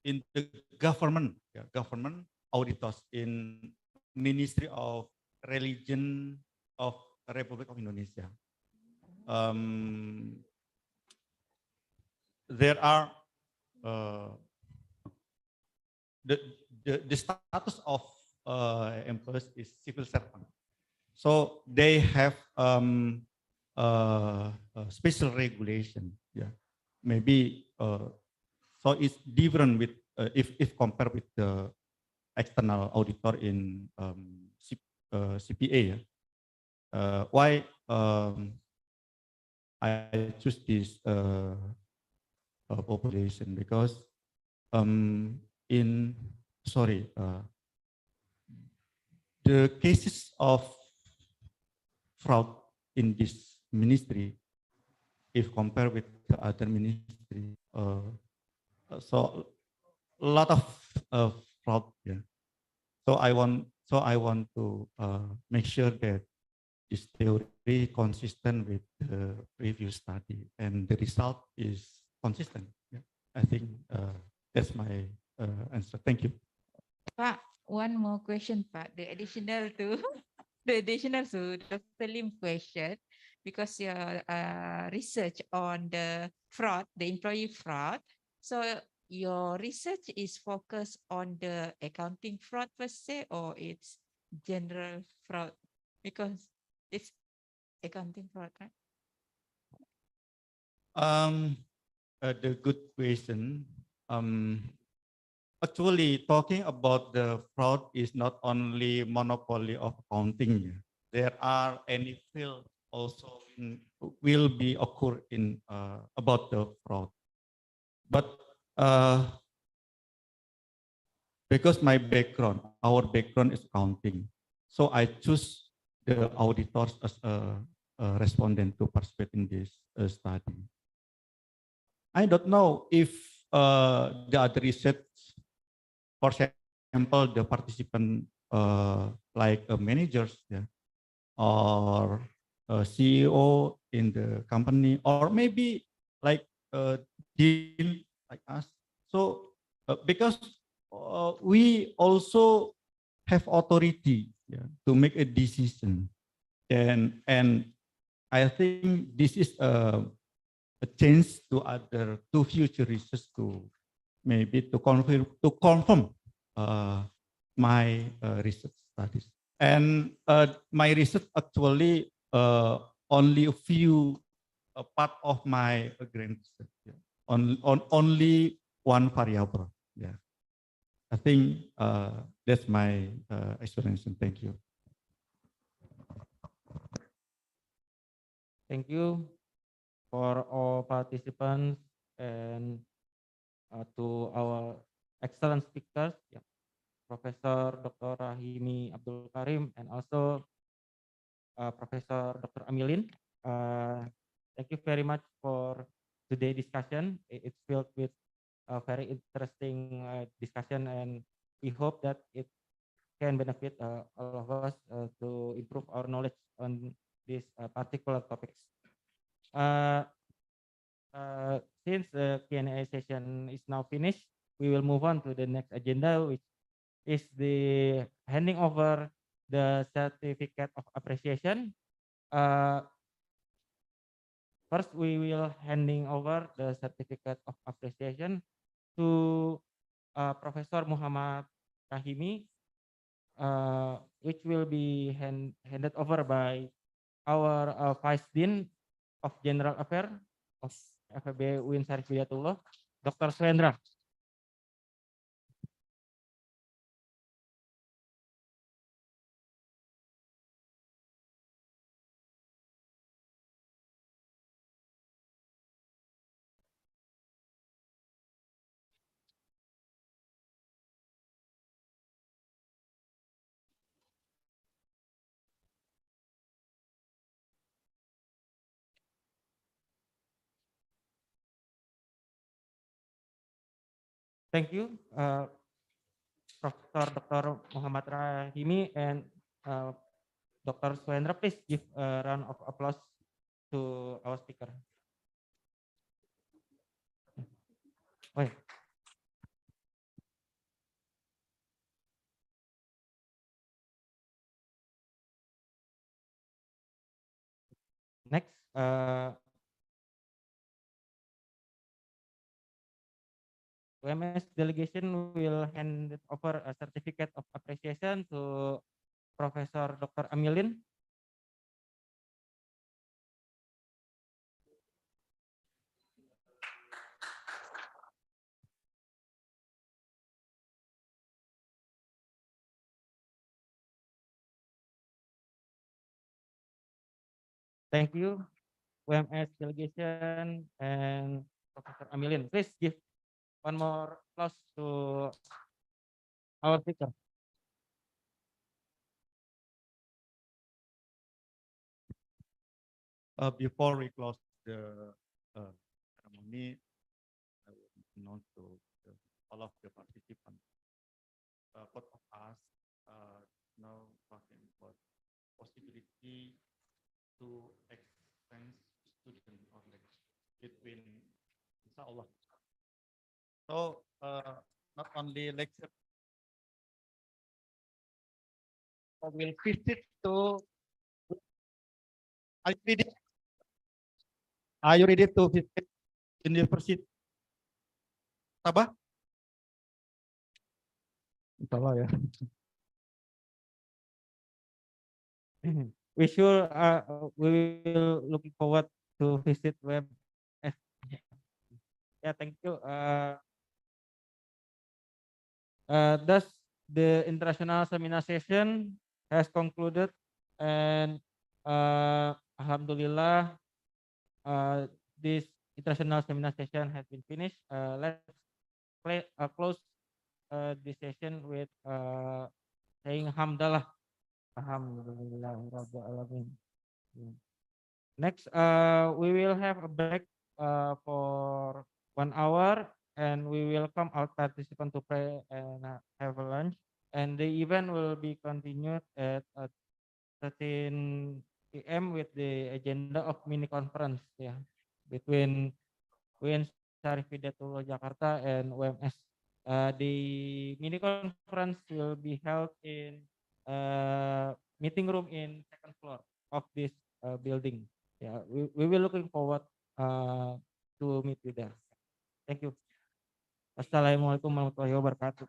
in the government, government auditors in Ministry of Religion of Republic of Indonesia. There are the status of employees is civil servant, so they have a special regulation. Yeah, maybe so it's different with if compared with the external auditor in CPA. Why I choose this population? Because the cases of fraud in this ministry, if compared with the other ministry, so a lot of fraud. Yeah. So I want to make sure that this theory consistent with the previous study and the result is consistent. Yeah. I think that's my answer. Thank you. Pak, one more question, Pak. The additional to Dr. Lim question, because your research on the fraud, the employee fraud. So your research is focused on the accounting fraud per se, or it's general fraud? Because it's accounting fraud, right? The good question. Actually, talking about the fraud is not only monopoly of accounting. There are any field also will be occur in about the fraud. But because our background is accounting, so I choose the auditors as a respondent to participate in this study. I don't know if the other research, for example, the participant like managers, yeah, or CEO in the company, or maybe like dean like us. So because we also have authority, yeah, to make a decision, and I think this is a chance to future research to maybe to confirm my research studies. And my research actually only a few part of my grand research, yeah. on only one variable. Yeah, I think that's my explanation. Thank you. Thank you for all participants and to our excellent speakers, yeah, Professor Dr. Rahimi Abdul Karim, and also Professor Dr. Amilin. Thank you very much for today's discussion. It's filled with a very interesting discussion, and we hope that it can benefit all of us to improve our knowledge on these particular topics. Since the Q&A session is now finished, we will move on to the next agenda, which is the handing over the certificate of appreciation. First, we will handing over the certificate of appreciation to Professor Muhammad Rahimi, which will be handed over by our Vice Dean of General Affairs of FEB UIN Syarif Hidayatullah, Dr. Swendra. Thank you, Professor Dr. Muhammad Rahimi and Dr. Swendra. Please give a round of applause to our speaker. Wait. Next, UMS delegation will hand over a certificate of appreciation to Professor Dr. Amilin. Thank you, UMS delegation and Professor Amilin. Please give one more applause to our speaker. Before we close the ceremony, I will announce to all of the participants. Both of us now talking about possibility to exchange student or lecture between Inshallah. So not only lecture, we'll visit to. Are you ready to visit University Sabah? Inshallah ya. We will looking forward to visit web. Yeah, thank you. Thus, the international seminar session has concluded, and Alhamdulillah, this international seminar session has been finished. Let's close this session with saying Hamdalah. Alhamdulillah. Next, we will have a break for 1 hour, and we welcome our participants to pray and have a lunch. And the event will be continued at 13 p.m. with the agenda of mini conference, yeah, between UIN Syarif Hidayatullah Jakarta and UMS. The mini conference will be held in meeting room in second floor of this building. Yeah, we will looking forward to meet you there. Thank you. Assalamualaikum warahmatullahi wabarakatuh.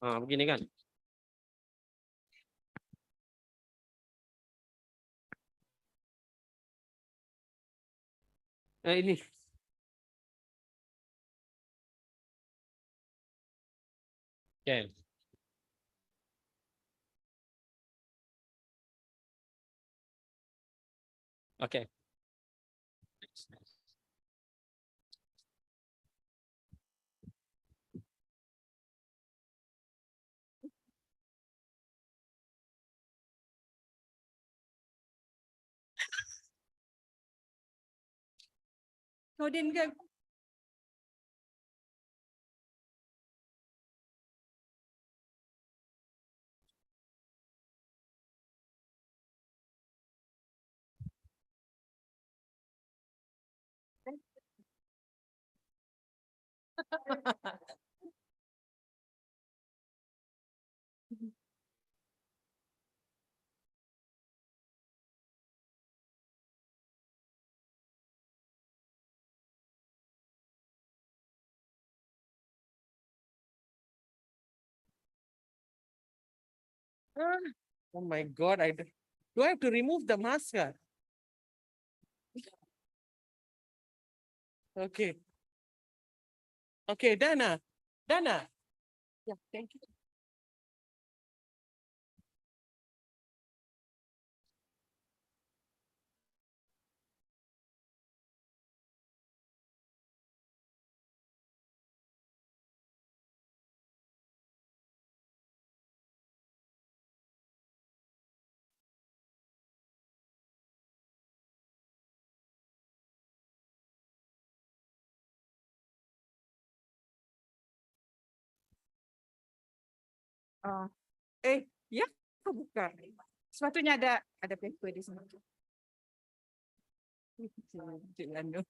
Begini kan? Ini. Oke. Oke. Kau din kan? Oh my God, do I have to remove the mask? Okay. Okay, Dana. Dana. Yeah, thank you. Oh, ya, kok buka. Sepatunya ada paper di sini. Jangan dong.